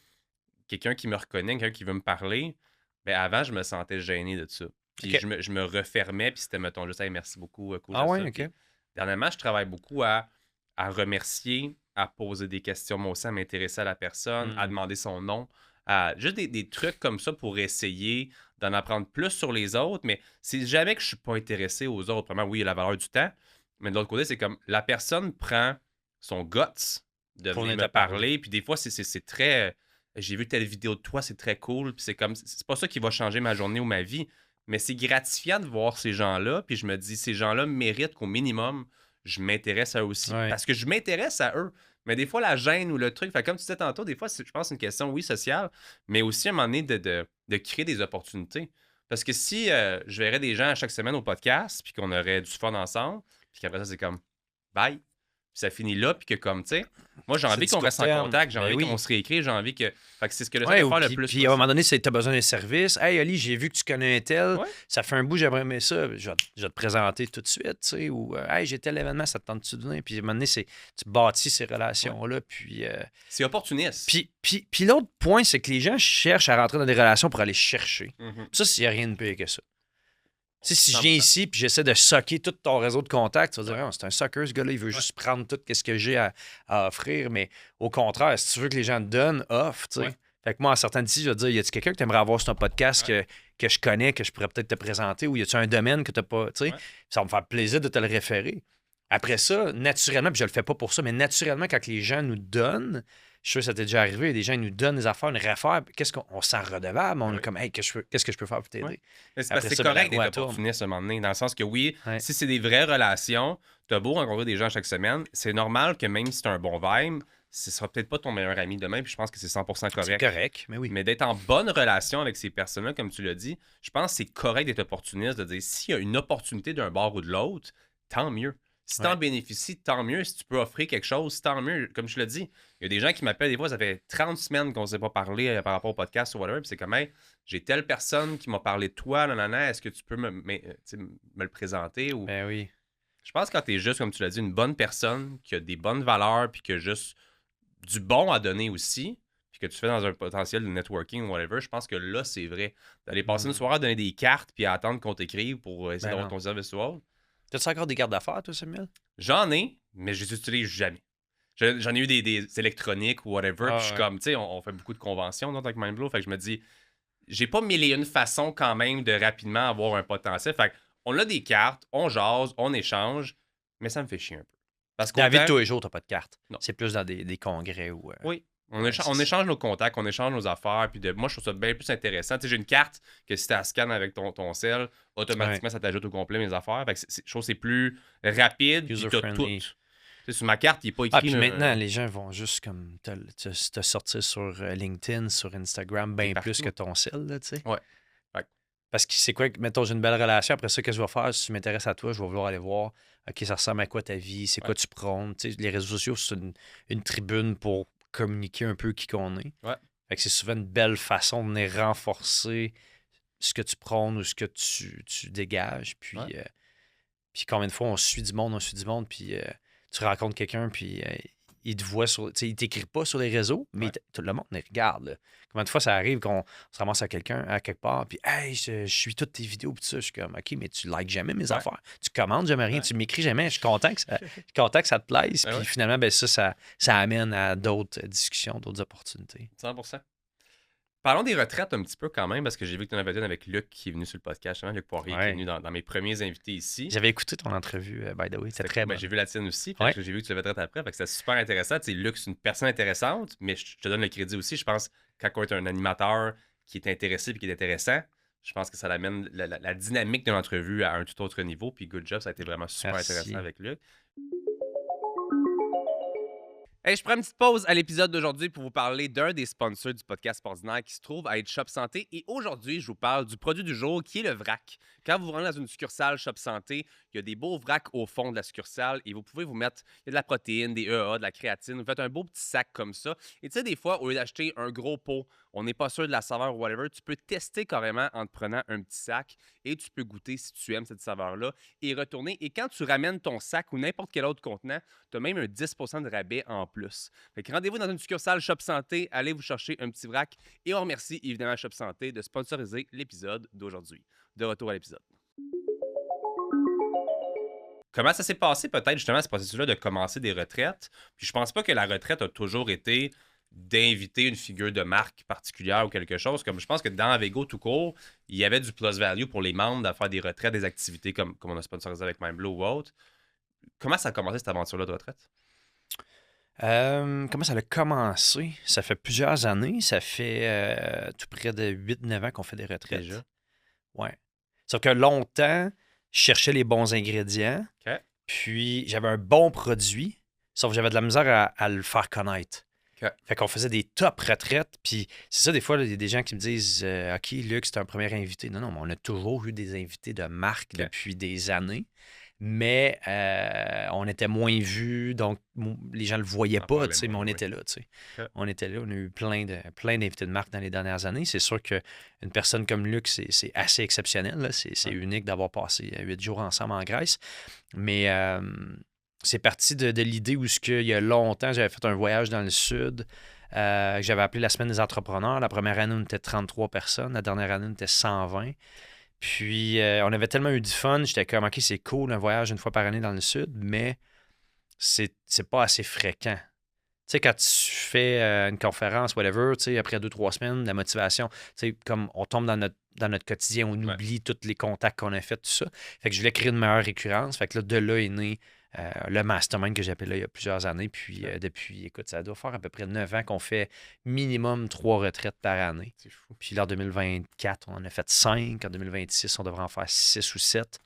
quelqu'un qui me reconnaît, quelqu'un qui veut me parler, ben avant, je me sentais gêné de ça. Puis je me refermais, puis c'était, mettons, juste, hey, merci beaucoup, cool. Ah ouais, ça. OK. Puis, dernièrement, je travaille beaucoup à remercier, à poser des questions, moi aussi, à m'intéresser à la personne, à demander son nom, juste des trucs comme ça pour essayer d'en apprendre plus sur les autres. Mais c'est jamais que je suis pas intéressé aux autres. Vraiment, oui, il y a la valeur du temps, Mais de l'autre côté, c'est comme la personne prend son guts de venir me parler. Puis des fois, c'est très... j'ai vu telle vidéo de toi, c'est très cool. Puis c'est comme... C'est pas ça qui va changer ma journée ou ma vie. Mais c'est gratifiant de voir ces gens-là. Puis je me dis, ces gens-là méritent qu'au minimum, je m'intéresse à eux aussi. Ouais. Parce que je m'intéresse à eux. Mais des fois, la gêne ou le truc... Fait comme tu disais tantôt, des fois, je pense que c'est une question, oui, sociale, mais aussi à un moment donné de créer des opportunités. Parce que si je verrais des gens à chaque semaine au podcast, puis qu'on aurait du fun ensemble, puis qu'après ça, c'est comme bye, puis ça finit là, puis que comme, tu sais, moi, j'ai envie qu'on reste en contact, j'ai envie qu'on se réécrit, j'ai envie que. Fait que c'est ce que le fait de faire le plus. Puis à un moment donné, tu as besoin d'un service. Hey, Ali, j'ai vu que tu connais un tel. Ouais. Ça fait un bout, j'aimerais aimer ça. Je vais te présenter tout de suite, tu sais. Ou, hey, j'ai tel événement, ça te tente-tu de venir? Puis à un moment donné, tu bâtis ces relations-là. Puis. C'est opportuniste. Puis l'autre point, c'est que les gens cherchent à rentrer dans des relations pour aller chercher. Mm-hmm. Ça, il n'y a rien de pire que ça. Si je viens ici puis j'essaie de sucker tout ton réseau de contacts, tu vas dire, c'est un sucker, ce gars-là, il veut juste prendre tout ce que j'ai à offrir. Mais au contraire, si tu veux que les gens te donnent, offre, tu sais. Fait que moi, en sortant d'ici, je vais te dire, y a-tu quelqu'un que tu aimerais avoir sur ton podcast que je connais, que je pourrais peut-être te présenter, ou y a-tu un domaine que tu n'as pas, tu sais. Ça va me faire plaisir de te le référer. Après ça, naturellement, puis je le fais pas pour ça, mais naturellement, quand les gens nous donnent, je suis sûr que ça t'est déjà arrivé, les gens ils nous donnent des affaires, ils nous réfèrent, qu'est-ce qu'on s'en redevable, on est comme, hey, qu'est-ce que je peux faire pour t'aider? C'est correct d'être opportuniste à un moment donné, dans le sens que oui, si c'est des vraies relations, tu as beau rencontrer des gens chaque semaine, c'est normal que même si tu as un bon vibe, ce sera peut-être pas ton meilleur ami demain, puis je pense que c'est 100% correct. C'est correct, mais oui. Mais d'être en bonne relation avec ces personnes-là, comme tu l'as dit, je pense que c'est correct d'être opportuniste, de dire s'il y a une opportunité d'un bord ou de l'autre, tant mieux. Si tu en bénéficies, tant mieux. Si tu peux offrir quelque chose, tant mieux. Comme je l'ai dit, il y a des gens qui m'appellent des fois, ça fait 30 semaines qu'on ne s'est pas parlé par rapport au podcast ou whatever. Puis c'est comme, hey, j'ai telle personne qui m'a parlé de toi, nanana, est-ce que tu peux me le présenter? Ou... Ben oui. Je pense que quand tu es juste, comme tu l'as dit, une bonne personne, qui a des bonnes valeurs, puis qui a juste du bon à donner aussi, puis que tu fais dans un potentiel de networking ou whatever, je pense que là, c'est vrai. D'aller passer une soirée à donner des cartes, puis à attendre qu'on t'écrive pour essayer d'avoir ton service ou autre. T'as-tu encore des cartes d'affaires, toi, Samuel? J'en ai, mais je les utilise jamais. J'en ai eu des électroniques ou whatever. Puis je suis comme, tu sais, on fait beaucoup de conventions avec Mindblow. Fait que je me dis, j'ai pas mille et une façons quand même de rapidement avoir un potentiel. Fait qu'on a des cartes, on jase, on échange, mais ça me fait chier un peu. Parce dans la vie de tous les jours, t'as pas de carte. Non. C'est plus dans des congrès ou. Oui. On échange nos contacts, on échange nos affaires. Puis moi, je trouve ça bien plus intéressant. Tu sais, j'ai une carte que si tu la scannes avec ton cell, automatiquement, ça t'ajoute au complet mes affaires. Fait que je trouve que c'est plus rapide. Puis t'as tout. Tu sais, sur ma carte, il n'est pas écrit. Puis maintenant, les gens vont juste comme te sortir sur LinkedIn, sur Instagram, bien plus que ton cell, tu sais. Ouais. Parce que c'est quoi, mettons, j'ai une belle relation. Après ça, qu'est-ce que je vais faire? Si tu m'intéresses à toi, je vais vouloir aller voir, OK, ça ressemble à quoi ta vie? C'est quoi tu prônes? Tu sais, les réseaux sociaux, c'est une tribune pour communiquer un peu qui qu'on est. Fait que c'est souvent une belle façon de venir renforcer ce que tu prônes ou ce que tu dégages. Puis, puis combien de fois on suit du monde, puis tu rencontres quelqu'un, puis il te voit sur. Il t'écrit pas sur les réseaux, mais tout le monde les regarde. Là. Combien de fois ça arrive qu'on se ramasse à quelqu'un à quelque part, puis hey, je suis toutes tes vidéos, puis ça, je suis comme OK, mais tu likes jamais mes affaires. Tu commandes jamais rien, tu m'écris jamais. Je suis content que ça te plaise. Puis finalement, ben, ça amène à d'autres discussions, d'autres opportunités. 100%. Parlons des retraites un petit peu quand même, parce que j'ai vu que tu en avais une avec Luc qui est venu sur le podcast, Luc Poirier, qui est venu dans mes premiers invités ici. J'avais écouté ton entrevue, by the way. C'était très bon. J'ai vu la tienne aussi, parce que j'ai vu que tu l'avais traité après. C'était super intéressant. Tu sais, Luc, c'est une personne intéressante, mais je te donne le crédit aussi. Je pense quand on est un animateur qui est intéressé et qui est intéressant, je pense que ça amène la dynamique de l'entrevue à un tout autre niveau. Puis good job, ça a été vraiment super intéressant avec Luc. Hey, je prends une petite pause à l'épisode d'aujourd'hui pour vous parler d'un des sponsors du podcast Sportsnaire qui se trouve à être Shop Santé. Et aujourd'hui, je vous parle du produit du jour qui est le vrac. Quand vous vous rendez dans une succursale Shop Santé, il y a des beaux vracs au fond de la succursale et vous pouvez vous mettre il y a de la protéine, des EA, de la créatine. Vous faites un beau petit sac comme ça. Et tu sais, des fois, au lieu d'acheter un gros pot, on n'est pas sûr de la saveur ou whatever, tu peux tester carrément en te prenant un petit sac et tu peux goûter si tu aimes cette saveur-là et retourner. Et quand tu ramènes ton sac ou n'importe quel autre contenant, tu as même un 10% de rabais en plus. Fait que rendez-vous dans une succursale Shop Santé, allez vous chercher un petit vrac et on remercie évidemment Shop Santé de sponsoriser l'épisode d'aujourd'hui. De retour à l'épisode. Comment ça s'est passé peut-être justement ce processus-là de commencer des retraites? Puis je pense pas que la retraite a toujours été d'inviter une figure de marque particulière ou quelque chose. Comme je pense que dans Avego tout court, il y avait du plus value pour les membres de faire des retraites, des activités comme on a sponsorisé avec Mindblow ou autre. Comment ça a commencé cette aventure-là de retraite? Comment ça a commencé? Ça fait plusieurs années. Ça fait tout près de 8-9 ans qu'on fait des retraites. Déjà? Ouais. Sauf que longtemps, je cherchais les bons ingrédients. OK. Puis j'avais un bon produit, sauf que j'avais de la misère à le faire connaître. OK. Fait qu'on faisait des top retraites. Puis c'est ça, des fois, il y a des gens qui me disent OK, Luc, c'est un premier invité. Non, mais on a toujours eu des invités de marque depuis des années. Mais on était moins vus, donc les gens ne le voyaient pas, mais on était là. OK. On était là, on a eu plein d'invités de marque dans les dernières années. C'est sûr qu'une personne comme Luc, c'est assez exceptionnel. Là. C'est unique d'avoir passé 8 jours ensemble en Grèce. Mais c'est parti de l'idée où il y a longtemps, j'avais fait un voyage dans le sud. J'avais appelé la Semaine des entrepreneurs. La première année, on était 33 personnes. La dernière année, on était 120. Puis, on avait tellement eu du fun. J'étais comme, OK, c'est cool, un voyage une fois par année dans le sud, mais c'est pas assez fréquent. Tu sais, quand tu fais une conférence, whatever, tu sais, après 2-3 semaines, la motivation, tu sais, comme on tombe dans notre quotidien, on oublie tous les contacts qu'on a fait, tout ça. Fait que je voulais créer une meilleure récurrence. Fait que là, de là est né le mastermind que j'appelais là il y a plusieurs années. Puis depuis, écoute, ça doit faire à peu près 9 ans qu'on fait minimum 3 retraites par année. C'est fou. Puis là, en 2024, on en a fait 5. En 2026, on devrait en faire 6 ou 7.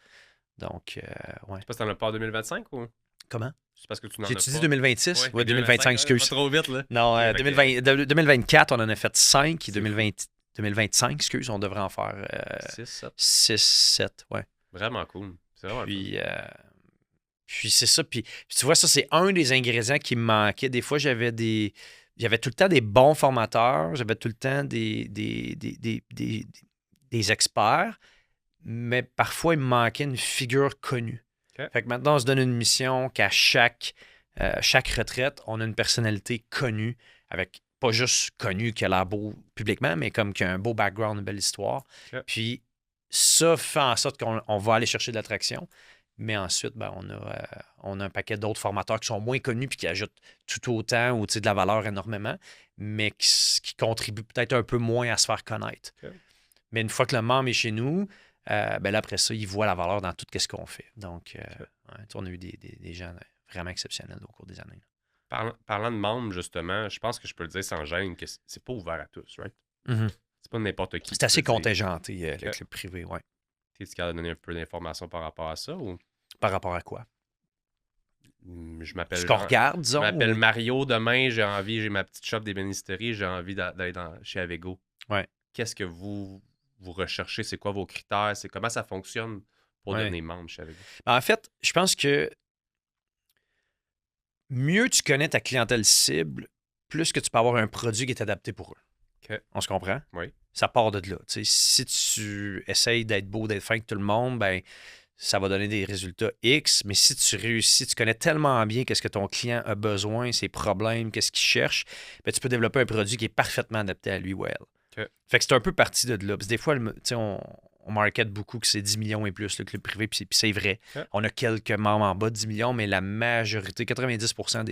Donc, ouais. Tu penses que t'en as pas en 2025 ou? Comment? C'est parce que tu n'en as J'ai-tu dit pas. 2026? Oui, 2025, excuse. Pas trop vite, là. Non, Ok, 2024, on en a fait 5. Et C'est 2025, excuse, on devrait en faire 6, 7. 6, 7, ouais. Vraiment cool. C'est vraiment cool. Puis c'est ça. Puis tu vois, ça, c'est un des ingrédients qui me manquait. Des fois, j'avais tout le temps des bons formateurs, j'avais tout le temps des experts, mais parfois, il me manquait une figure connue. OK. Fait que maintenant, on se donne une mission qu'à chaque retraite, on a une personnalité connue, avec pas juste connue qui a l'air beau publiquement, mais comme qui a un beau background, une belle histoire. OK. Puis ça fait en sorte qu'on va aller chercher de l'attraction. Mais ensuite, ben, on a un paquet d'autres formateurs qui sont moins connus puis qui ajoutent tout autant ou de la valeur énormément, mais qui contribuent peut-être un peu moins à se faire connaître. OK. Mais une fois que le membre est chez nous, ben là, après ça, il voit la valeur dans tout ce qu'on fait. Donc, ouais, on a eu des gens vraiment exceptionnels au cours des années. Parlant de membres, justement, je pense que je peux le dire sans gêne que c'est pas ouvert à tous, right? Mm-hmm. C'est pas n'importe qui. C'est assez contingenté, OK. le club privé, oui. Es-tu capable de donner un peu d'informations par rapport à ça ou? Par rapport à quoi? Je m'appelle Ce qu'on regarde, disons. Je m'appelle Mario. Demain, j'ai ma petite shop d'ébénisterie, j'ai envie d'aller chez Avego. Ouais. Qu'est-ce que vous recherchez? C'est quoi vos critères? C'est comment ça fonctionne pour devenir membre chez Avego? En fait, je pense que mieux tu connais ta clientèle cible, plus que tu peux avoir un produit qui est adapté pour eux. OK. On se comprend? Oui. Ça part de là. T'sais, si tu essayes d'être beau, d'être fin avec tout le monde, ben ça va donner des résultats X. Mais si tu réussis, tu connais tellement bien qu'est-ce que ton client a besoin, ses problèmes, qu'est-ce qu'il cherche, ben, tu peux développer un produit qui est parfaitement adapté à lui ou elle. OK. Fait que c'est un peu parti de là. Parce que des fois, on market beaucoup que c'est 10 millions et plus, le club privé, puis c'est vrai. Okay. On a quelques membres en bas de 10 millions, mais la majorité, 90%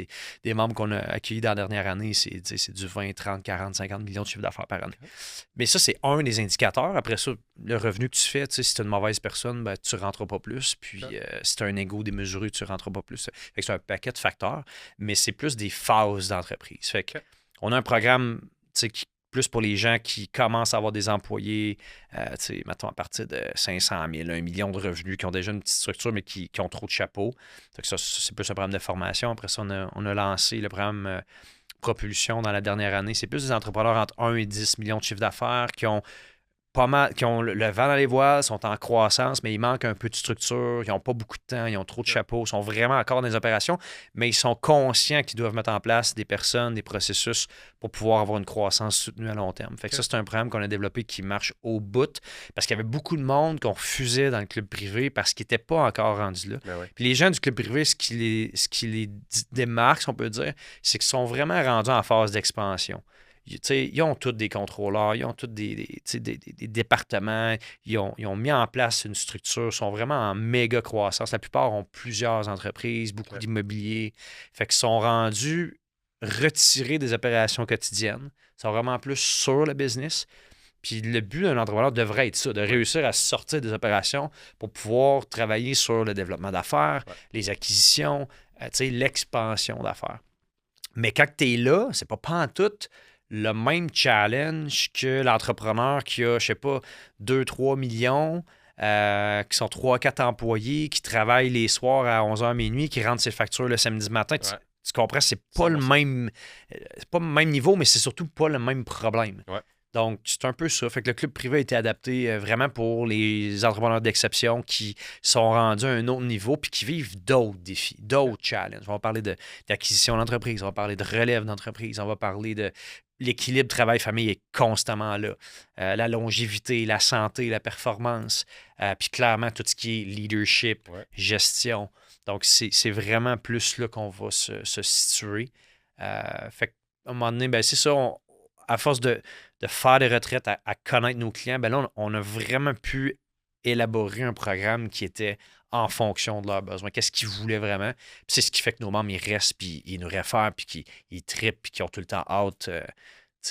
des membres qu'on a accueillis dans la dernière année, c'est du 20, 30, 40, 50 millions de chiffre d'affaires par année. Okay. Mais ça, c'est un des indicateurs. Après ça, le revenu que tu fais, si tu es une mauvaise personne, ben, tu ne rentreras pas plus. Puis okay. Si tu as un ego démesuré, tu ne rentreras pas plus. Fait que c'est un paquet de facteurs, mais c'est plus des phases d'entreprise. Fait que on a un programme qui plus pour les gens qui commencent à avoir des employés, mettons à partir de 500 000, 1 million de revenus, qui ont déjà une petite structure, mais qui ont trop de chapeaux. Donc ça, c'est plus un programme de formation. Après ça, on a lancé le programme Propulsion dans la dernière année. C'est plus des entrepreneurs entre 1 et 10 millions de chiffre d'affaires qui ont pas mal, qui ont le vent dans les voiles, sont en croissance, mais il manque un peu de structure, ils n'ont pas beaucoup de temps, ils ont trop de chapeaux, sont vraiment encore dans les opérations, mais ils sont conscients qu'ils doivent mettre en place des personnes, des processus pour pouvoir avoir une croissance soutenue à long terme. Fait que ça, c'est un programme qu'on a développé qui marche au bout, parce qu'il y avait beaucoup de monde qu'on refusait dans le club privé parce qu'ils n'étaient pas encore rendus là. Ben oui. Puis les gens du club privé, ce qui les démarque, si on peut dire, c'est qu'ils sont vraiment rendus en phase d'expansion. Ils ont tous des contrôleurs, ils ont tous des départements, ils ont mis en place une structure, sont vraiment en méga croissance. La plupart ont plusieurs entreprises, beaucoup d'immobilier. Fait qu'ils sont rendus retirés des opérations quotidiennes. Ils sont vraiment plus sur le business. Puis le but d'un entrepreneur devrait être ça, de réussir à sortir des opérations pour pouvoir travailler sur le développement d'affaires, les acquisitions, l'expansion d'affaires. Mais quand tu es là, c'est pas pantoute le même challenge que l'entrepreneur qui a, je sais pas, 2-3 millions, qui sont 3-4 employés, qui travaillent les soirs à 11h minuit, qui rentrent ses factures le samedi matin. Tu comprends? C'est pas le même niveau, mais c'est surtout pas le même problème. Ouais. Donc, c'est un peu ça. Fait que le club privé a été adapté vraiment pour les entrepreneurs d'exception qui sont rendus à un autre niveau puis qui vivent d'autres défis, d'autres challenges. On va parler d'acquisition d'entreprise, on va parler de relève d'entreprise, on va parler de l'équilibre travail-famille est constamment là. La longévité, la santé, la performance, puis clairement tout ce qui est leadership, gestion. Donc, c'est vraiment plus là qu'on va se situer. Fait qu'à un moment donné, c'est ça, à force de faire des retraites, à connaître nos clients, là, on a vraiment pu élaborer un programme qui était en fonction de leurs besoins. Qu'est-ce qu'ils voulaient vraiment? Puis c'est ce qui fait que nos membres, ils restent, puis ils nous réfèrent, puis qu'ils trippent, puis qu'ils ont tout le temps hâte.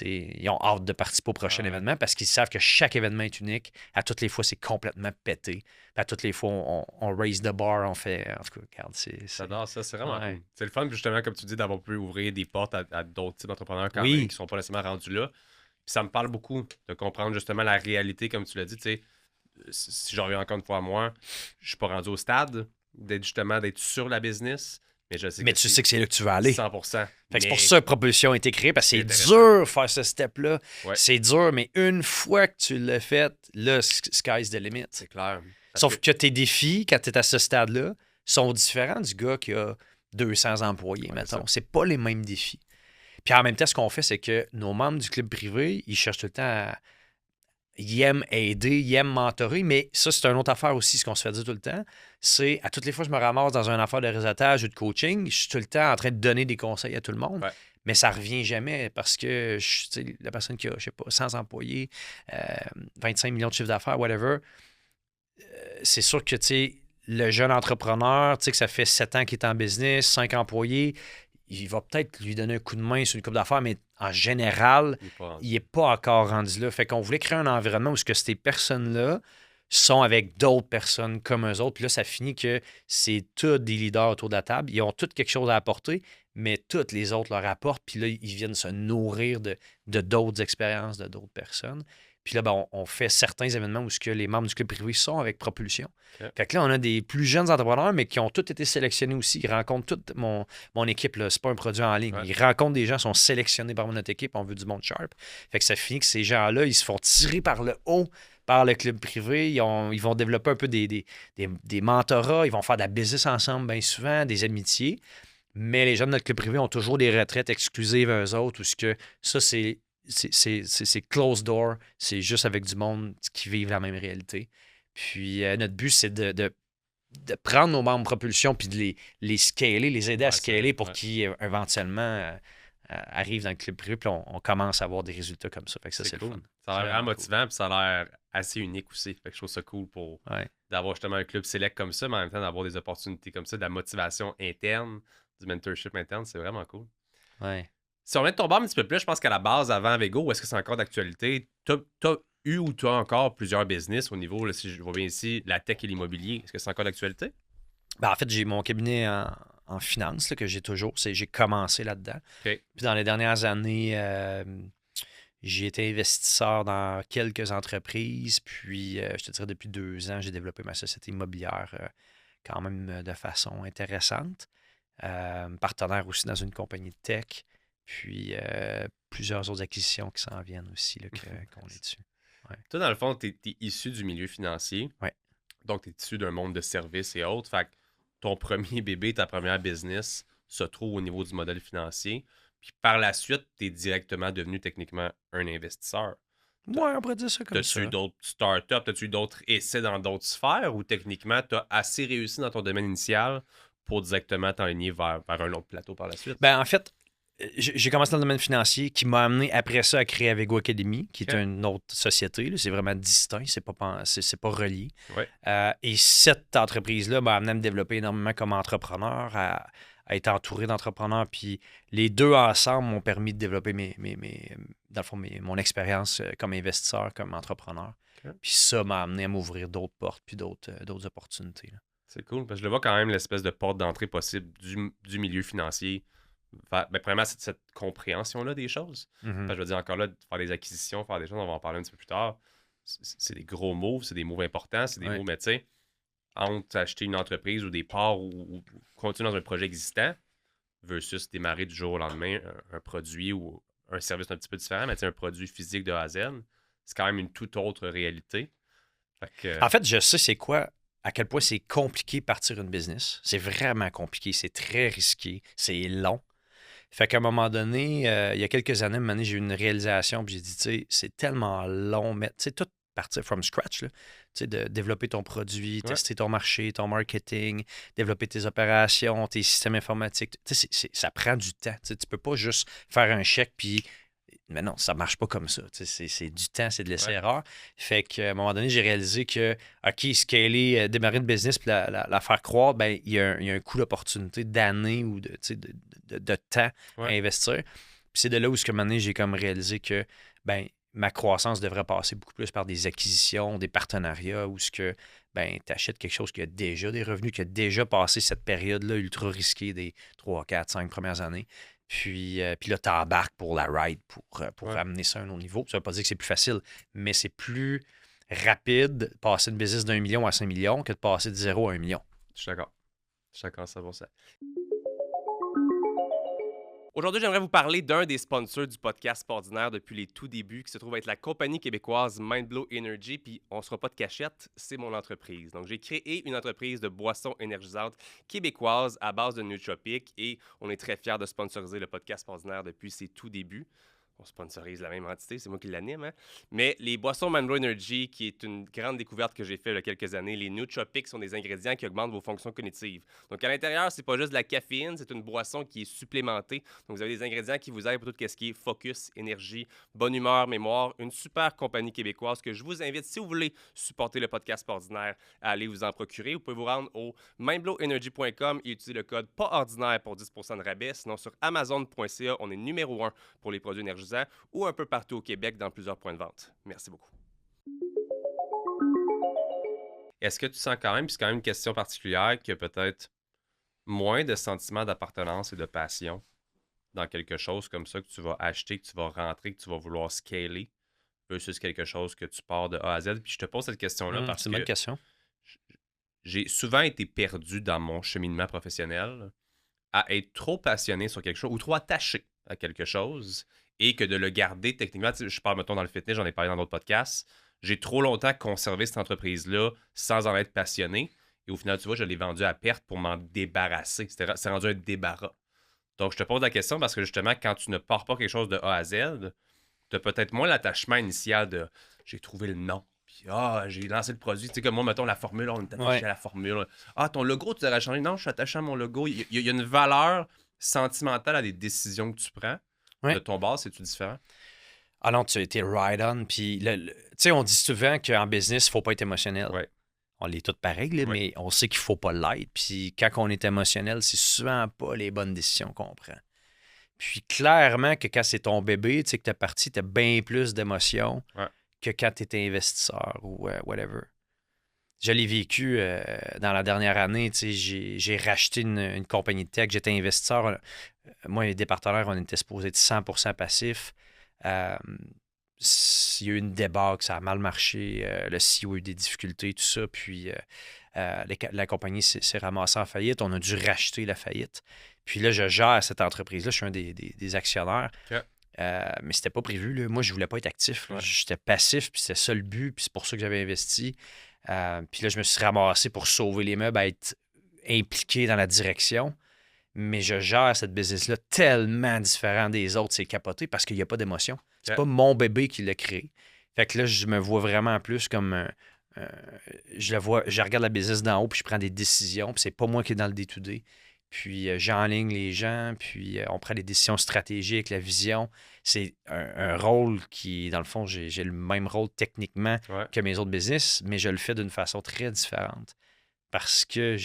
Ils ont hâte de participer au prochain événement parce qu'ils savent que chaque événement est unique. À toutes les fois, c'est complètement pété. Puis à toutes les fois, on raise the bar, on fait... En tout cas, regarde, J'adore ça, c'est vraiment cool. C'est le fun, justement, comme tu dis, d'avoir pu ouvrir des portes à d'autres types d'entrepreneurs quand même, qui ne sont pas nécessairement rendus là. Puis ça me parle beaucoup de comprendre justement la réalité, comme tu l'as dit. Si j'en reviens encore une fois à moi, je suis pas rendu au stade d'être sur la business. Mais tu sais que c'est là que tu vas aller. 100%. C'est pour ça que Propulsion a été créée, parce que c'est dur de faire ce step-là. Ouais. C'est dur, mais une fois que tu l'as fait, là, sky's the limit. C'est clair. Sauf que tes défis, quand tu es à ce stade-là, sont différents du gars qui a 200 employés, mettons. C'est pas les mêmes défis. Puis en même temps, ce qu'on fait, c'est que nos membres du club privé, ils cherchent tout le temps à... Ils aiment aider, ils aiment mentorer, mais ça, c'est une autre affaire aussi, ce qu'on se fait dire tout le temps. C'est, à toutes les fois que je me ramasse dans une affaire de réseautage ou de coaching, je suis tout le temps en train de donner des conseils à tout le monde, mais ça revient jamais parce que la personne qui a, je sais pas, 100 employés, 25 millions de chiffres d'affaires, whatever, c'est sûr que, le jeune entrepreneur, que ça fait 7 ans qu'il est en business, 5 employés, il va peut-être lui donner un coup de main sur une coupe d'affaires, mais en général, il n'est pas encore rendu là. Fait qu'on voulait créer un environnement où ces personnes-là sont avec d'autres personnes comme eux autres. Puis là, ça finit que c'est tous des leaders autour de la table. Ils ont tous quelque chose à apporter, mais toutes les autres leur apportent. Puis là, ils viennent se nourrir de d'autres expériences de d'autres personnes. Puis là, on fait certains événements où les membres du club privé sont avec Propulsion. Okay. Fait que là, on a des plus jeunes entrepreneurs, mais qui ont tous été sélectionnés aussi. Ils rencontrent toute mon équipe. C'est pas un produit en ligne. Ouais. Ils rencontrent des gens, sont sélectionnés par notre équipe. On veut du monde sharp. Fait que ça finit que ces gens-là, ils se font tirer par le haut par le club privé. Ils vont développer un peu des mentorats. Ils vont faire de la business ensemble bien souvent, des amitiés. Mais les gens de notre club privé ont toujours des retraites exclusives à eux autres, où ça, c'est closed door, c'est juste avec du monde qui vivent la même réalité. Puis notre but, c'est de prendre nos membres Propulsion puis de les scaler, les aider à scaler pour qu'ils éventuellement arrivent dans le club privé. Puis on commence à avoir des résultats comme ça. Fait que ça, c'est cool. Le fun. Ça a l'air vraiment motivant, puis ça a l'air assez unique aussi. Fait que je trouve ça cool d'avoir justement un club select comme ça, mais en même temps d'avoir des opportunités comme ça, de la motivation interne, du mentorship interne, c'est vraiment cool. Ouais. Si on met de ton bord un petit peu plus, je pense qu'à la base, avant Vego, est-ce que c'est encore d'actualité? T'as eu ou t'as encore plusieurs business au niveau, là, si je vois bien ici, la tech et l'immobilier. Est-ce que c'est encore d'actualité? En fait, j'ai mon cabinet en finance là, que j'ai toujours. J'ai commencé là-dedans. Okay. Puis dans les dernières années, j'ai été investisseur dans quelques entreprises. Puis, je te dirais, depuis 2 ans, j'ai développé ma société immobilière quand même de façon intéressante. Partenaire aussi dans une compagnie de tech. Puis plusieurs autres acquisitions qui s'en viennent aussi, là, qu'on est dessus. Ouais. Toi, dans le fond, tu es issu du milieu financier. Ouais. Donc, tu es issu d'un monde de services et autres. Fait que ton premier bébé, ta première business se trouve au niveau du modèle financier. Puis par la suite, tu es directement devenu techniquement un investisseur. Oui, on pourrait dire ça comme ça. T'as-tu eu d'autres startups? T'as-tu eu d'autres essais dans d'autres sphères? Ou techniquement, tu as assez réussi dans ton domaine initial pour directement t'enligner vers un autre plateau par la suite? En fait, j'ai commencé dans le domaine financier qui m'a amené après ça à créer Avego Academy, qui est une autre société. Là. C'est vraiment distinct, c'est pas relié. Ouais. Et cette entreprise-là m'a amené à me développer énormément comme entrepreneur, à être entouré d'entrepreneurs. Puis les deux ensemble m'ont permis de développer dans le fond, mon expérience comme investisseur, comme entrepreneur. OK. Puis ça m'a amené à m'ouvrir d'autres portes puis d'autres opportunités, là. C'est cool, parce que je le vois quand même l'espèce de porte d'entrée possible du milieu financier. Premièrement, cette compréhension-là des choses. Mhm. Je veux dire, encore là, de faire des acquisitions, faire des choses, on va en parler un petit peu plus tard. C'est des gros moves, c'est des moves importants, c'est des Ouais. moves, mais tu sais, entre acheter une entreprise ou des parts ou continuer dans un projet existant versus démarrer du jour au lendemain un produit ou un service un petit peu différent, mais tu sais, un produit physique de A à Z, c'est quand même une toute autre réalité. Fait que, En fait, je sais c'est quoi, à quel point c'est compliqué partir une business. C'est vraiment compliqué, c'est très risqué, c'est long. Fait qu'à un moment donné, il y a quelques années, j'ai eu une réalisation, puis j'ai dit, tu sais, c'est tellement long, mais tu sais, tout partir from scratch, là. Tu sais, de développer ton produit, Ouais. tester ton marché, ton marketing, développer tes opérations, tes systèmes informatiques. Tu sais, ça prend du temps. Tu sais, tu peux pas juste faire un chèque, puis mais non, ça marche pas comme ça. Tu sais, c'est du temps, c'est de l'essai-erreur. Fait qu'à un moment donné, j'ai réalisé que, OK, scaler, démarrer une business puis la faire croître, ben, il y a un coût d'opportunité d'années ou tu sais, de temps à Ouais. investir. Puis c'est de là où, à un moment donné, j'ai comme réalisé que ben, ma croissance devrait passer beaucoup plus par des acquisitions, des partenariats, où tu achètes quelque chose qui a déjà des revenus, qui a déjà passé cette période-là ultra risquée des 3, 4, 5 premières années. Puis là, tu embarques pour la ride, pour Ouais. ramener ça à un autre niveau. Ça ne veut pas dire que c'est plus facile, mais c'est plus rapide de passer une business d'1 million à 5 millions que de passer de 0 à 1 million. Je suis d'accord. Je suis d'accord à 100%. Aujourd'hui, j'aimerais vous parler d'un des sponsors du podcast Ordinaire depuis les tout débuts, qui se trouve être la compagnie québécoise Mindblow Energy. Puis on ne sera pas de cachette, c'est mon entreprise. Donc j'ai créé une entreprise de boissons énergisantes québécoises à base de nootropiques et on est très fiers de sponsoriser le podcast Ordinaire depuis ses tout débuts. On sponsorise la même entité, c'est moi qui l'anime. Hein? Mais les boissons Mindblow Energy, qui est une grande découverte que j'ai faite il y a quelques années, les nootropiques sont des ingrédients qui augmentent vos fonctions cognitives. Donc à l'intérieur, c'est pas juste de la caféine, c'est une boisson qui est supplémentée. Donc vous avez des ingrédients qui vous aident pour tout ce qui est focus, énergie, bonne humeur, mémoire. Une super compagnie québécoise que je vous invite, si vous voulez supporter le podcast ordinaire, à aller vous en procurer. Vous pouvez vous rendre au mindblowenergy.com et utiliser le code PASORDINAIRE pour 10% de rabais. Sinon sur amazon.ca, on est numéro 1 pour les produits énergisants ou un peu partout au Québec dans plusieurs points de vente. Merci beaucoup. Est-ce que tu sens quand même, puis c'est quand même une question particulière, qu'il y a peut-être moins de sentiments d'appartenance et de passion dans quelque chose comme ça que tu vas acheter, que tu vas rentrer, que tu vas vouloir scaler, versus quelque chose que tu pars de A à Z? Puis je te pose cette question-là parce C'est une bonne que question. j'ai souvent été perdu dans mon cheminement professionnel à être trop passionné sur quelque chose ou trop attaché à quelque chose et que de le garder techniquement. Tu sais, je parle, mettons, dans le fitness, j'en ai parlé dans d'autres podcasts. J'ai trop longtemps conservé cette entreprise-là sans en être passionné. Et au final, tu vois, je l'ai vendue à perte pour m'en débarrasser. C'est rendu un débarras. Donc, je te pose la question parce que justement, quand tu ne pars pas quelque chose de A à Z, tu as peut-être moins l'attachement initial de j'ai trouvé le nom. Puis, j'ai lancé le produit. Tu sais, comme moi, mettons la formule, on est attaché à la formule. Ah, ton logo, tu l'aurais changé. Non, je suis attaché à mon logo. Il y a une valeur sentimentale à des décisions que tu prends. Ouais. De ton base, c'est-tu différent? Ah non, tu as été right on. Puis, tu sais, on dit souvent qu'en business, il ne faut pas être émotionnel. Ouais. On l'est tous pareils, là, mais on sait qu'il ne faut pas l'être. Puis, quand on est émotionnel, c'est souvent pas les bonnes décisions qu'on prend. Puis, clairement que quand c'est ton bébé, tu sais, que tu es parti, tu as bien plus d'émotions que quand tu étais investisseur ou whatever. Je l'ai vécu dans la dernière année. Tu sais, j'ai racheté une compagnie de tech, j'étais investisseur. Moi et des partenaires, on était supposés être 100% passifs. Il y a eu une débâcle, ça a mal marché. Le CEO a eu des difficultés, tout ça. Puis la compagnie s'est ramassée en faillite. On a dû racheter la faillite. Puis là, je gère cette entreprise-là. Je suis un des actionnaires. Okay. Mais c'était pas prévu. Là. Moi, je voulais pas être actif. Ouais. J'étais passif, puis c'était ça le but. Puis c'est pour ça que j'avais investi. Puis là, je me suis ramassé pour sauver les meubles, à être impliqué dans la direction. Mais je gère cette business-là tellement différent des autres, c'est capoté parce qu'il n'y a pas d'émotion. C'est pas mon bébé qui l'a créé. Fait que là, je me vois vraiment plus comme je regarde la business d'en haut, puis je prends des décisions, puis c'est pas moi qui est dans le day-to-day. Puis j'enligne les gens, puis on prend des décisions stratégiques, la vision. C'est un rôle qui, dans le fond, j'ai le même rôle techniquement que mes autres business, mais je le fais d'une façon très différente. Parce que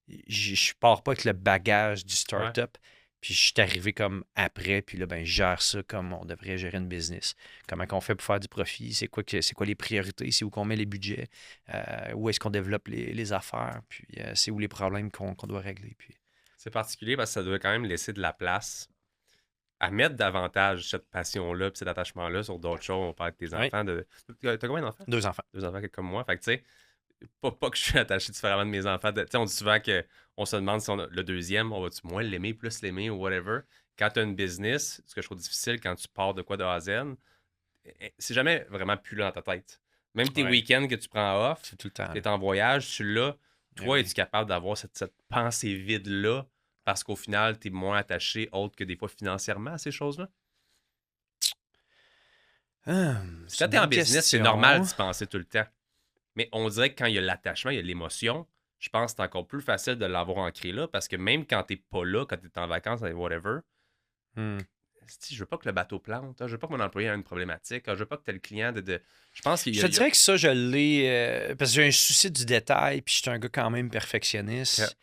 je pars pas avec le bagage du Ouais. startup. Puis je suis arrivé comme après, puis là, ben, je gère ça comme on devrait gérer une business. Comment qu'on fait pour faire du profit? C'est quoi les priorités? C'est où qu'on met les budgets? Où est-ce qu'on développe les affaires? Puis c'est où les problèmes qu'on doit régler? Puis... C'est particulier parce que ça doit quand même laisser de la place à mettre davantage cette passion-là puis cet attachement-là sur d'autres choses. On parle de tes Ouais. enfants. T'as combien d'enfants? 2 enfants. 2 enfants comme moi. Fait que, tu sais, pas que je suis attaché différemment de mes enfants. Tu sais, on dit souvent qu'on se demande si le deuxième, on va-tu moins l'aimer, plus l'aimer ou whatever. Quand tu as une business, ce que je trouve difficile quand tu pars de quoi de A à Z, c'est jamais vraiment plus là dans ta tête. Même tes Ouais. week-ends que tu prends off, C'est tout le temps. tu es en voyage, tu l'as. Toi, oui. es-tu capable d'avoir cette pensée vide-là parce qu'au final, tu es moins attaché, autre que des fois financièrement, à ces choses-là? Quand tu es en business, c'est normal d'y penser tout le temps. Mais on dirait que quand il y a l'attachement, il y a l'émotion, je pense que c'est encore plus facile de l'avoir ancré là parce que même quand tu n'es pas là, quand tu es en vacances, whatever, je veux pas que le bateau plante, je veux pas que mon employé ait une problématique, je veux pas que tu aies le client de... Je pense qu'il y a... Je te dirais que ça, je l'ai parce que j'ai un souci du détail, puis je suis un gars quand même perfectionniste. Okay.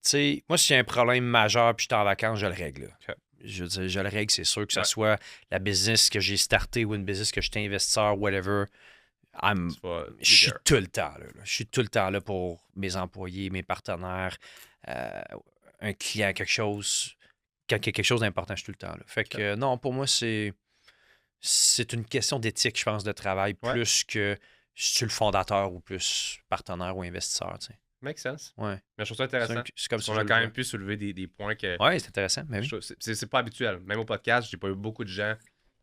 Tu sais, moi, si j'ai un problème majeur, puis je suis en vacances, je le règle. Okay. Je veux dire, je le règle, c'est sûr que ce soit la business que j'ai startée ou une business que je suis investisseur, whatever. Je suis tout le temps là. Je suis tout le temps là pour mes employés, mes partenaires, un client, quelque chose. Quand il y a quelque chose d'important, je suis tout le temps là. Fait que non, pour moi, c'est une question d'éthique, je pense, de travail, plus que si tu es le fondateur ou plus partenaire ou investisseur. Tu sais. Make sense. Ouais. Mais je trouve ça intéressant. C'est comme ça. On a quand même pu soulever des points que... Oui, c'est intéressant. Mais oui. C'est pas habituel. Même au podcast, j'ai pas eu beaucoup de gens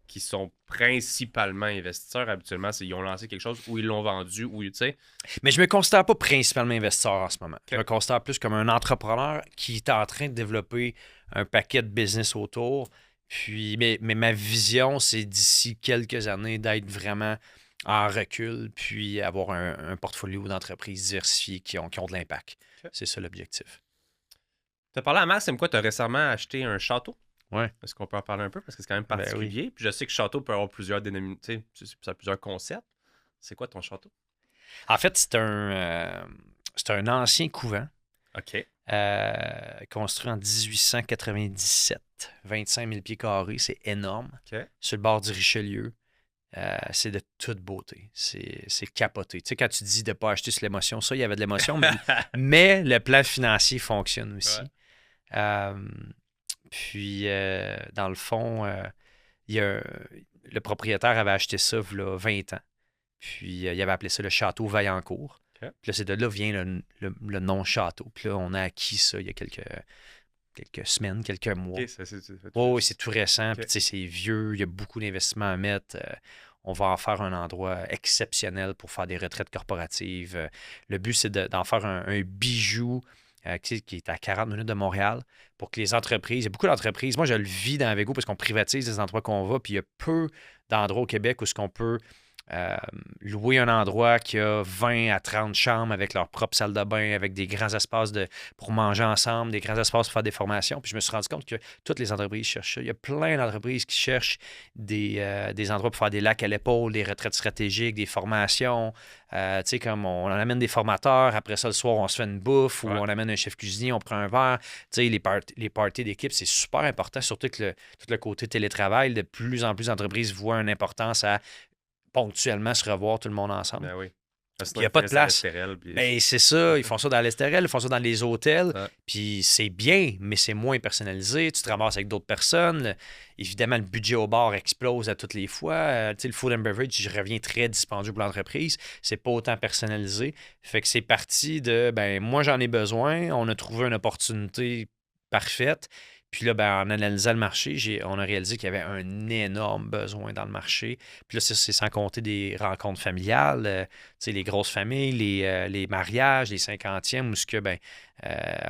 qui sont principalement investisseurs. Habituellement, ils ont lancé quelque chose ou ils l'ont vendu ou, tu sais... Mais je me considère pas principalement investisseur en ce moment. Je me considère plus comme un entrepreneur qui est en train de développer un paquet de business autour. Puis, mais ma vision, c'est d'ici quelques années d'être vraiment en recul, puis avoir un portfolio d'entreprises diversifiées qui ont de l'impact. C'est ça l'objectif. Tu as parlé à Max, c'est quoi? Tu as récemment acheté un château? Oui. Est-ce qu'on peut en parler un peu? Parce que c'est quand même particulier. Oui. Puis je sais que château peut avoir plusieurs dénominations, ça a plusieurs concepts. C'est quoi ton château? En fait, c'est un ancien couvent. OK. Construit en 1897. 25 000 pieds carrés, c'est énorme. Okay. Sur le bord du Richelieu. C'est de toute beauté. C'est capoté. Tu sais, quand tu dis de ne pas acheter sur l'émotion, ça, il y avait de l'émotion, mais le plan financier fonctionne aussi. Ouais. Puis, dans le fond, le propriétaire avait acheté ça il y a 20 ans. Puis, il avait appelé ça le Château Vaillancourt. Okay. Puis là, c'est de là vient le nom château. Puis là, on a acquis ça il y a quelques semaines, quelques mois. Okay, oui, c'est tout récent. Okay. Puis, tu sais, c'est vieux. Il y a beaucoup d'investissements à mettre. On va en faire un endroit exceptionnel pour faire des retraites corporatives. Le but, c'est d'en faire un bijou qui est à 40 minutes de Montréal pour que les entreprises, il y a beaucoup d'entreprises. Moi, je le vis dans Avego parce qu'on privatise les endroits qu'on va. Puis, il y a peu d'endroits au Québec où ce qu'on peut louer un endroit qui a 20 à 30 chambres avec leur propre salle de bain, avec des grands espaces pour manger ensemble, des grands espaces pour faire des formations. Puis je me suis rendu compte que toutes les entreprises cherchent ça. Il y a plein d'entreprises qui cherchent des endroits pour faire des lacs à l'épaule, des retraites stratégiques, des formations. Tu sais, comme on amène des formateurs, après ça, le soir, on se fait une bouffe ou on amène un chef cuisinier, on prend un verre. Tu sais, les parties d'équipe, c'est super important, surtout que tout le côté télétravail, de plus en plus d'entreprises voient une importance à ponctuellement se revoir tout le monde ensemble. Ben oui. Il n'y a pas de place. Ben, c'est ça. Ils font ça dans l'Estérel, ils font ça dans les hôtels. Puis c'est bien, mais c'est moins personnalisé. Tu te ramasses avec d'autres personnes. Évidemment, le budget au bar explose à toutes les fois. Tu sais, le food and beverage, je reviens très dispendieux pour l'entreprise. C'est pas autant personnalisé. Fait que c'est parti de, ben moi, j'en ai besoin. On a trouvé une opportunité parfaite. Puis là, ben, en analysant le marché, on a réalisé qu'il y avait un énorme besoin dans le marché. Puis là, c'est sans compter des rencontres familiales, les grosses familles, les mariages, les 50e, où ce que, ben,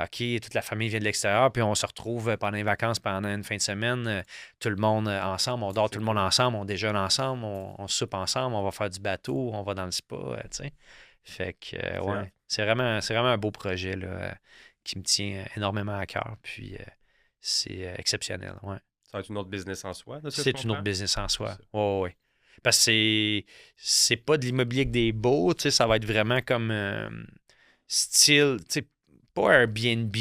OK, toute la famille vient de l'extérieur, puis on se retrouve pendant les vacances, pendant une fin de semaine, tout le monde ensemble, on dort tout le monde ensemble, on déjeune ensemble, on soupe ensemble, on va faire du bateau, on va dans le spa, tu sais. Fait que, ouais, c'est vraiment un beau projet là, qui me tient énormément à cœur. Puis... c'est exceptionnel, ouais. Ça va être une autre business en soi? C'est une autre business en soi, oui. Parce que c'est pas de l'immobilier avec des baux, tu sais, ça va être vraiment comme style, tu sais, pas Airbnb,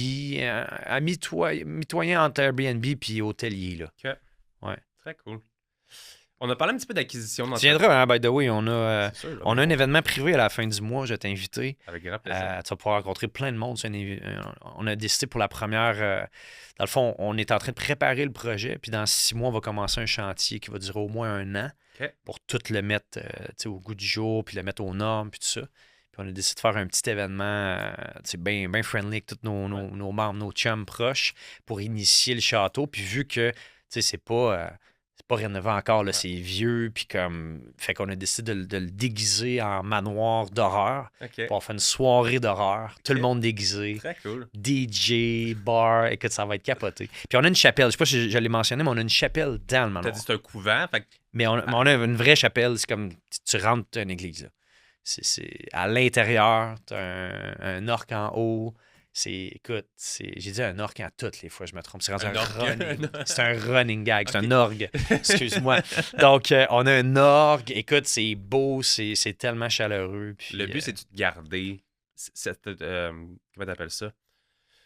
à mitoyen entre Airbnb et hôtelier. Là. OK. Ouais. Très cool. On a parlé un petit peu d'acquisition. Tu viendras, hein, by the way, on a C'est sûr, là, un événement privé à la fin du mois, je vais t'inviter. avec grand plaisir. Tu vas pouvoir rencontrer plein de monde. On a décidé pour la première... dans le fond, on est en train de préparer le projet, puis dans 6 mois, on va commencer un chantier qui va durer au moins 1 an OK. pour tout le mettre au goût du jour, puis le mettre aux normes, puis tout ça. Puis on a décidé de faire un petit événement bien ben friendly avec tous nos membres, nos chums proches pour initier le château. Puis vu que c'est pas rénové encore, là, c'est vieux, puis comme. Fait qu'on a décidé de le déguiser en manoir d'horreur. OK. Puis on fait une soirée d'horreur. Tout le monde déguisé. Très cool. DJ, bar, écoute, ça va être capoté. Puis on a une chapelle, je sais pas si je l'ai mentionné, mais on a une chapelle dans le T'as manoir. dit c'est un couvent. Fait que Mais on a une vraie chapelle, c'est comme tu rentres dans une église. Là. C'est à l'intérieur, t'as un orque en haut. Écoute, j'ai dit un orque à toutes les fois, je me trompe. C'est rendu Un un orque. running. C'est un running gag, c'est Ok. un orgue. Excuse-moi. Donc, on a un orgue. Écoute, c'est beau, c'est tellement chaleureux. Puis, le but, c'est de garder cette. Comment t'appelles ça?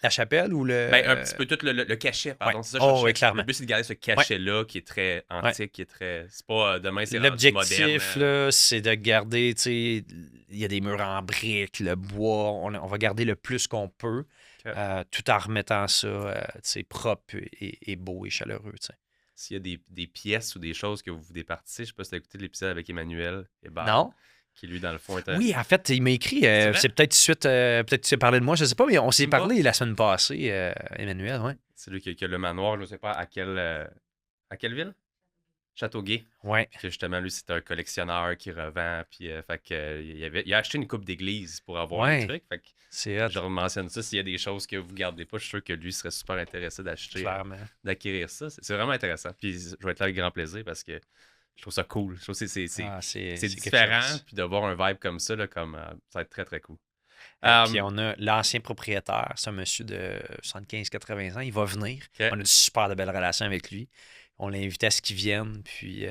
la chapelle ou le. Ben, un petit peu tout le cachet, pardon. ouais. C'est ça que je Oh, cherchais. oui, clairement. Le but, c'est de garder ce cachet-là qui est très antique, qui est très. C'est pas demain, c'est rendu L'objectif, moderne. là, c'est de garder, tu sais, il y a des murs en briques, le bois, on va garder le plus qu'on peut, Ok. tout en remettant ça, tu sais, propre et beau et chaleureux, tu sais. S'il y a des pièces ou des choses que vous départissez, je sais pas si t'as écouté l'épisode avec Emmanuel Hébert, Non? qui lui, dans le fond, était. Oui, en fait, il m'a écrit, vrai? c'est peut-être suite, peut-être tu as parlé de moi, je sais pas, mais on s'est Même pas. parlé la semaine passée, Emmanuel, ouais. C'est lui qui a le manoir, je sais pas à quelle ville? Châteauguay. Ouais. Puis que justement, lui, c'est un collectionneur qui revend. Puis, fait que, il a acheté une coupe d'église pour avoir Ouais. le truc. Fait que C'est hot, je mentionne ça. S'il y a des choses que vous gardez pas, je suis sûr que lui serait super intéressé d'acheter, clairement. d'acquérir ça. C'est vraiment intéressant. Puis je vais être là avec grand plaisir parce que je trouve ça cool. Je trouve que c'est C'est quelque différent. chose. Puis de voir un vibe comme ça, là, ça va être très, très cool. Puis on a l'ancien propriétaire, c'est un monsieur de 75-80 ans, il va venir. Ok. On a une super de belle relation avec lui. On l'a invité à ce qu'il vienne, puis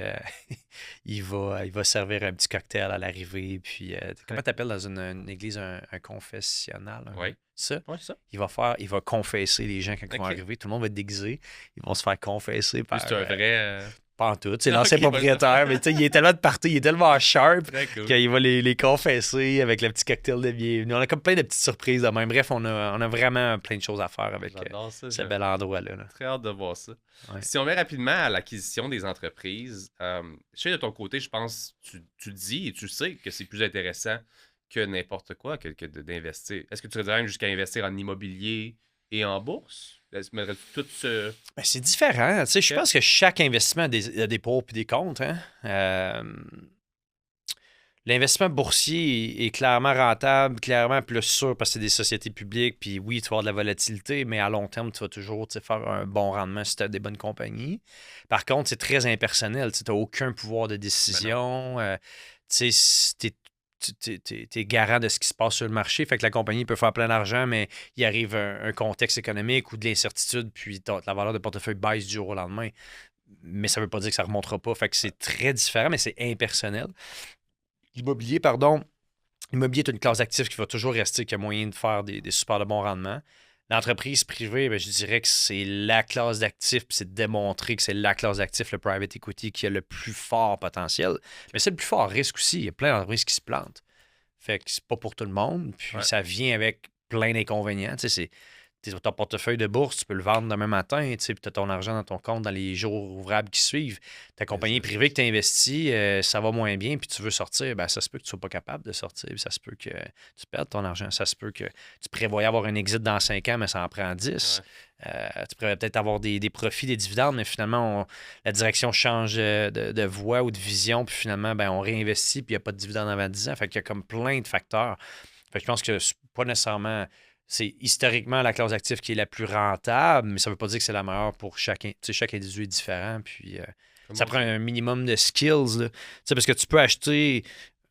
il va servir un petit cocktail à l'arrivée. Puis comment t'appelles dans une église un confessionnal? Oui. Ça? Ouais, c'est ça. Il va confesser les gens quand ils vont Ok. arriver. Tout le monde va être déguisé. Ils vont se faire confesser par... C'est un vrai. pas en tout. C'est l'ancien Ok, propriétaire, mais tu sais, il est tellement de partout, il est tellement sharp Très cool. qu'il va les confesser avec le petit cocktail de bienvenue. On a comme plein de petites surprises de même. Bref, on a vraiment plein de choses à faire avec J'adore ça. ce bel endroit-là. là. Très hâte de voir ça. Ouais. Si on met rapidement à l'acquisition des entreprises, je sais de ton côté, je pense, tu dis et tu sais que c'est plus intéressant que n'importe quoi que d'investir. Est-ce que tu dirais jusqu'à investir en immobilier et en bourse? Est-ce que tout ce... Ben, c'est différent. Tu sais, je Ok. pense que chaque investissement a des pour et des contre. Hein. L'investissement boursier est clairement rentable, clairement plus sûr parce que c'est des sociétés publiques. Puis oui, tu vas avoir de la volatilité, mais à long terme, tu vas toujours faire un bon rendement si tu as des bonnes compagnies. Par contre, c'est très impersonnel. Tu n'as aucun pouvoir de décision. Tu sais, tu es garant de ce qui se passe sur le marché. Fait que la compagnie peut faire plein d'argent, mais il arrive un contexte économique ou de l'incertitude, puis la valeur de portefeuille baisse du jour au lendemain. Mais ça ne veut pas dire que ça ne remontera pas. Fait que c'est très différent, mais c'est impersonnel. L'immobilier, pardon. L'immobilier est une classe d'actifs qui va toujours rester, qui a moyen de faire des super de bons rendements. L'entreprise privée, ben, je dirais que c'est la classe d'actifs, puis c'est démontré que c'est la classe d'actifs, le private equity, qui a le plus fort potentiel. Mais c'est le plus fort risque aussi. Il y a plein d'entreprises qui se plantent. Fait que c'est pas pour tout le monde. Puis ça vient avec plein d'inconvénients. Tu sais, ton portefeuille de bourse, tu peux le vendre demain matin, tu sais, puis tu as ton argent dans ton compte dans les jours ouvrables qui suivent. Ta compagnie privée que tu investis, ça va moins bien, puis tu veux sortir, ben, ça se peut que tu ne sois pas capable de sortir, puis ça se peut que tu perdes ton argent. Ça se peut que tu prévoyais avoir un exit dans 5 ans, mais ça en prend 10. Tu pourrais peut-être avoir des profits, des dividendes, mais finalement, la direction change de voie ou de vision, puis finalement, ben, on réinvestit, puis il n'y a pas de dividendes avant 10 ans. Fait qu'il y a comme plein de facteurs. Fait que je pense que c'est pas nécessairement... C'est historiquement la classe d'actifs qui est la plus rentable, mais ça ne veut pas dire que c'est la meilleure pour chacun. Tu sais, chaque individu est différent, puis ça prend un minimum de skills. Là. Tu sais, parce que tu peux acheter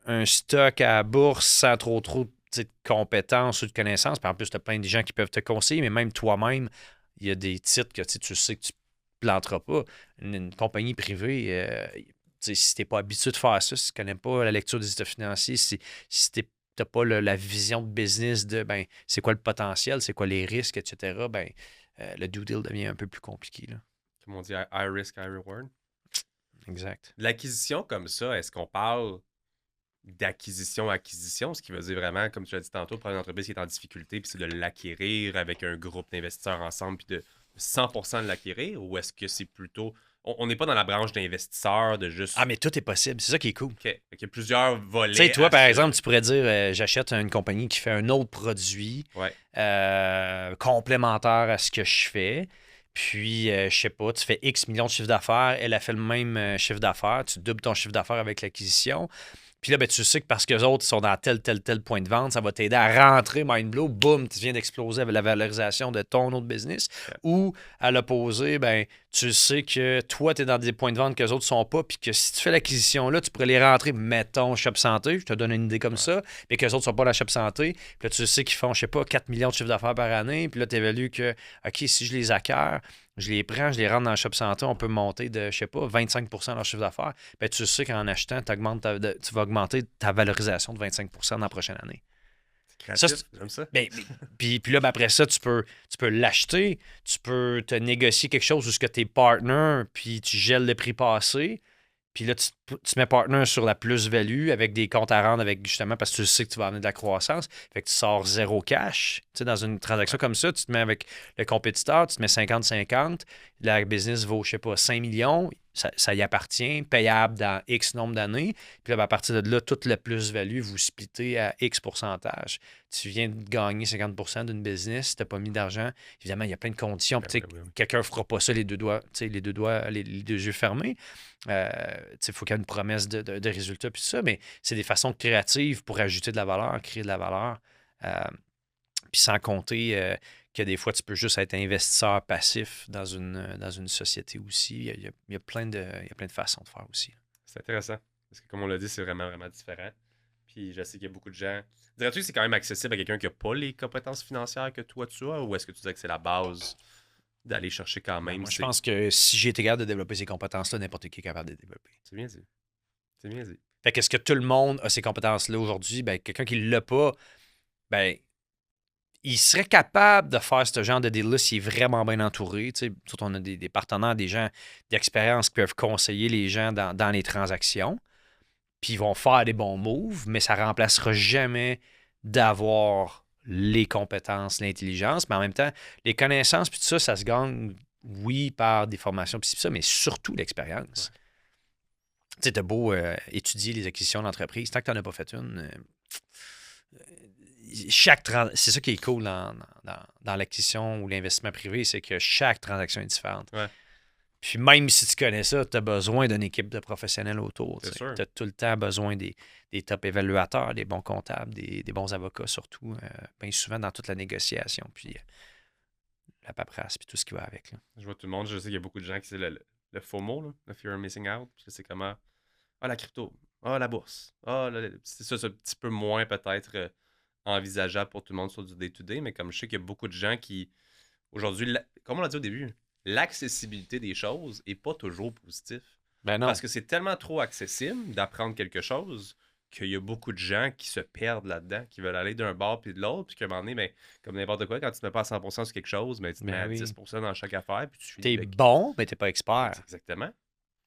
un stock à la bourse sans trop de compétences ou de connaissances. Puis en plus, tu as plein de gens qui peuvent te conseiller, mais même toi-même, il y a des titres que tu sais que tu ne planteras pas. Une compagnie privée, si tu n'es pas habitué de faire ça, si tu ne connais pas la lecture des états financiers, si tu tu n'as pas la vision de business de ben, c'est quoi le potentiel, c'est quoi les risques, etc., ben, le due deal devient un peu plus compliqué. Là. Comme on dit, high risk, high reward. Exact. L'acquisition comme ça, est-ce qu'on parle d'acquisition-acquisition, ce qui veut dire vraiment, comme tu l'as dit tantôt, prendre une entreprise qui est en difficulté, puis c'est de l'acquérir avec un groupe d'investisseurs ensemble, puis de 100% de l'acquérir, ou est-ce que c'est plutôt... On n'est pas dans la branche d'investisseurs, de juste... Ah, mais tout est possible. C'est ça qui est cool. OK. Fait qu'il y a plusieurs volets. Tu sais, toi, par ce- exemple, tu pourrais dire j'achète une compagnie qui fait un autre produit Ouais. complémentaire à ce que je fais. Puis, je sais pas, tu fais X millions de chiffre d'affaires, elle a fait le même chiffre d'affaires, tu doubles ton chiffre d'affaires avec l'acquisition. Puis là, ben, tu sais que parce que les autres sont dans tel point de vente, ça va t'aider à rentrer Mindblow, boum, tu viens d'exploser avec la valorisation de ton autre business. Ouais. Ou à l'opposé, ben, tu sais que toi, tu es dans des points de vente que les autres sont pas, puis que si tu fais l'acquisition là, tu pourrais les rentrer, mettons, Shop Santé, je te donne une idée comme ça, mais que les autres sont pas la Shop Santé. Puis là, tu sais qu'ils font, je sais pas, 4 millions de chiffre d'affaires par année. Puis là, tu évalues que, OK, si je les acquiers, je les prends, je les rentre dans le Shop Santé, on peut monter de, je sais pas, 25 de leur chiffre d'affaires. Ben, tu sais qu'en achetant, tu vas augmenter ta valorisation de 25 dans la prochaine année. Créatif, Ça, j'aime ça. Ben, puis là, ben, après ça, tu peux l'acheter, tu peux te négocier quelque chose où ce que tu es partner, puis tu gèles le prix passé. Puis là, tu mets partner sur la plus-value avec des comptes à rendre avec justement parce que tu sais que tu vas amener de la croissance. Fait que tu sors zéro cash. Tu sais, dans une transaction comme ça, tu te mets avec le compétiteur, tu te mets 50-50. La business vaut, je sais pas, 5 millions. Ça y appartient, payable dans X nombre d'années. Puis là, ben, à partir de là, toute la plus-value, vous splittez à X pourcentage. Tu viens de gagner 50 d'une business, tu n'as pas mis d'argent. Évidemment, il y a plein de conditions. Puis, quelqu'un ne fera pas ça les deux yeux fermés. Il faut qu'il y ait une promesse de résultat, puis ça, mais c'est des façons créatives pour ajouter de la valeur, créer de la valeur. Puis sans compter que des fois, tu peux juste être investisseur passif dans une société aussi. Il y a plein de façons de faire aussi. C'est intéressant. Parce que comme on l'a dit, c'est vraiment, vraiment différent. Puis je sais qu'il y a beaucoup de gens. Dirais-tu que c'est quand même accessible à quelqu'un qui n'a pas les compétences financières que toi tu as, ou est-ce que tu dis que c'est la base d'aller chercher quand même? Moi, je pense que si j'ai été capable de développer ces compétences-là, n'importe qui est capable de les développer. C'est bien dit. C'est bien dit. Fait qu'est-ce que tout le monde a ces compétences-là aujourd'hui? Ben, quelqu'un qui ne l'a pas, ben, il serait capable de faire ce genre de deal-là s'il est vraiment bien entouré. Tu sais, surtout, on a des partenaires, des gens d'expérience qui peuvent conseiller les gens dans les transactions. Puis ils vont faire des bons moves, mais ça ne remplacera jamais d'avoir les compétences, l'intelligence. Mais en même temps, les connaissances, puis tout ça, ça se gagne, oui, par des formations, puis ça, mais surtout l'expérience. Tu sais, t'as beau étudier les acquisitions d'entreprise, tant que tu n'en as pas fait une, c'est ça qui est cool dans l'acquisition ou l'investissement privé, c'est que chaque transaction est différente. Ouais. Puis même si tu connais ça, tu as besoin d'une équipe de professionnels autour. C'est sûr. Tu as tout le temps besoin des top évaluateurs, des bons comptables, des bons avocats surtout, bien souvent dans toute la négociation, puis la paperasse, puis tout ce qui va avec. Là. Je vois tout le monde, je sais qu'il y a beaucoup de gens qui c'est le FOMO, là, le Fear of Missing Out, parce que c'est comment la crypto, la bourse, c'est ça, c'est un petit peu moins peut-être envisageable pour tout le monde sur du day-to-day, mais comme je sais qu'il y a beaucoup de gens qui, aujourd'hui, comme on l'a dit au début, l'accessibilité des choses n'est pas toujours positif. Ben non. Parce que c'est tellement trop accessible d'apprendre quelque chose qu'il y a beaucoup de gens qui se perdent là-dedans, qui veulent aller d'un bord puis de l'autre, puis qu'à un moment donné, ben, comme n'importe quoi, quand tu ne mets pas à 100% sur quelque chose, ben, tu te mets à 10% dans chaque affaire, puis tu finis T'es bon, mais t'es pas expert. Exactement.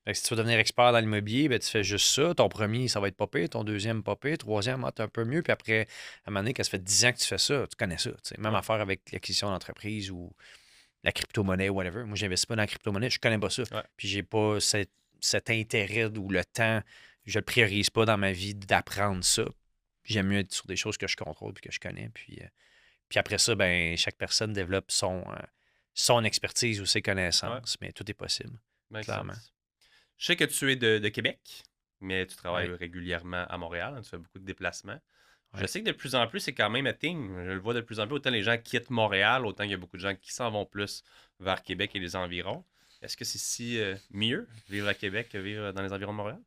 Fait que si tu veux devenir expert dans l'immobilier, ben, tu fais juste ça. Ton premier, ça va être pas pire. Ton deuxième, pas pire. Troisième, t'es un peu mieux. Puis après, à un moment donné, quand ça fait 10 ans que tu fais ça, tu connais ça. T'sais. Même affaire avec l'acquisition d'entreprise ou la crypto-monnaie, whatever. Moi, j'investis pas dans la crypto-monnaie. Je connais pas ça. Ouais. Puis j'ai pas cet intérêt ou le temps. Je le priorise pas dans ma vie d'apprendre ça. J'aime mieux être sur des choses que je contrôle et que je connais. Puis après ça, ben chaque personne développe son expertise ou ses connaissances. Mais tout est possible. Clairement. Je sais que tu es de Québec, mais tu travailles régulièrement à Montréal. Tu fais beaucoup de déplacements. Je sais que de plus en plus, c'est quand même un thing. Je le vois de plus en plus. Autant les gens quittent Montréal, autant il y a beaucoup de gens qui s'en vont plus vers Québec et les environs. Est-ce que c'est si mieux vivre à Québec que vivre dans les environs de Montréal?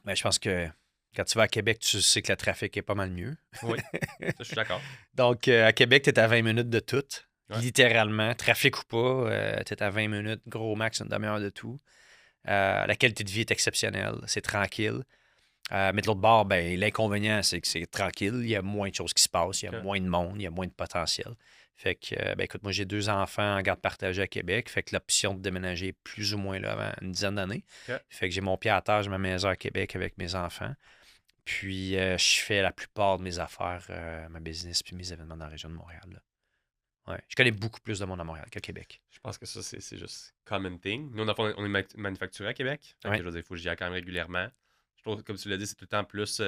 Ben, je pense que quand tu vas à Québec, tu sais que le trafic est pas mal mieux. Oui, ça, je suis d'accord. Donc, à Québec, tu es à 20 minutes de tout. Ouais. Littéralement. Trafic ou pas, tu es à 20 minutes, gros max, une demi-heure de tout. La qualité de vie est exceptionnelle. C'est tranquille. Mais de l'autre bord, ben, l'inconvénient, c'est que c'est tranquille. Il y a moins de choses qui se passent. Il y a moins de monde. Il y a moins de potentiel. Fait que, ben, écoute, moi, j'ai 2 enfants en garde partagée à Québec. Fait que l'option de déménager est plus ou moins là avant une dizaine d'années. OK. Fait que j'ai mon pied à terre, j'ai ma maison à Québec avec mes enfants. Puis, je fais la plupart de mes affaires, ma business, puis mes événements dans la région de Montréal. Là. Ouais. Je connais beaucoup plus de monde à Montréal qu'à Québec. Je pense que ça, c'est juste common thing. Nous, on est manufacturé à Québec. Fait que, Ouais. je veux dire, il faut que j'y aille quand même régulièrement. Je trouve que, comme tu l'as dit, c'est tout le temps plus...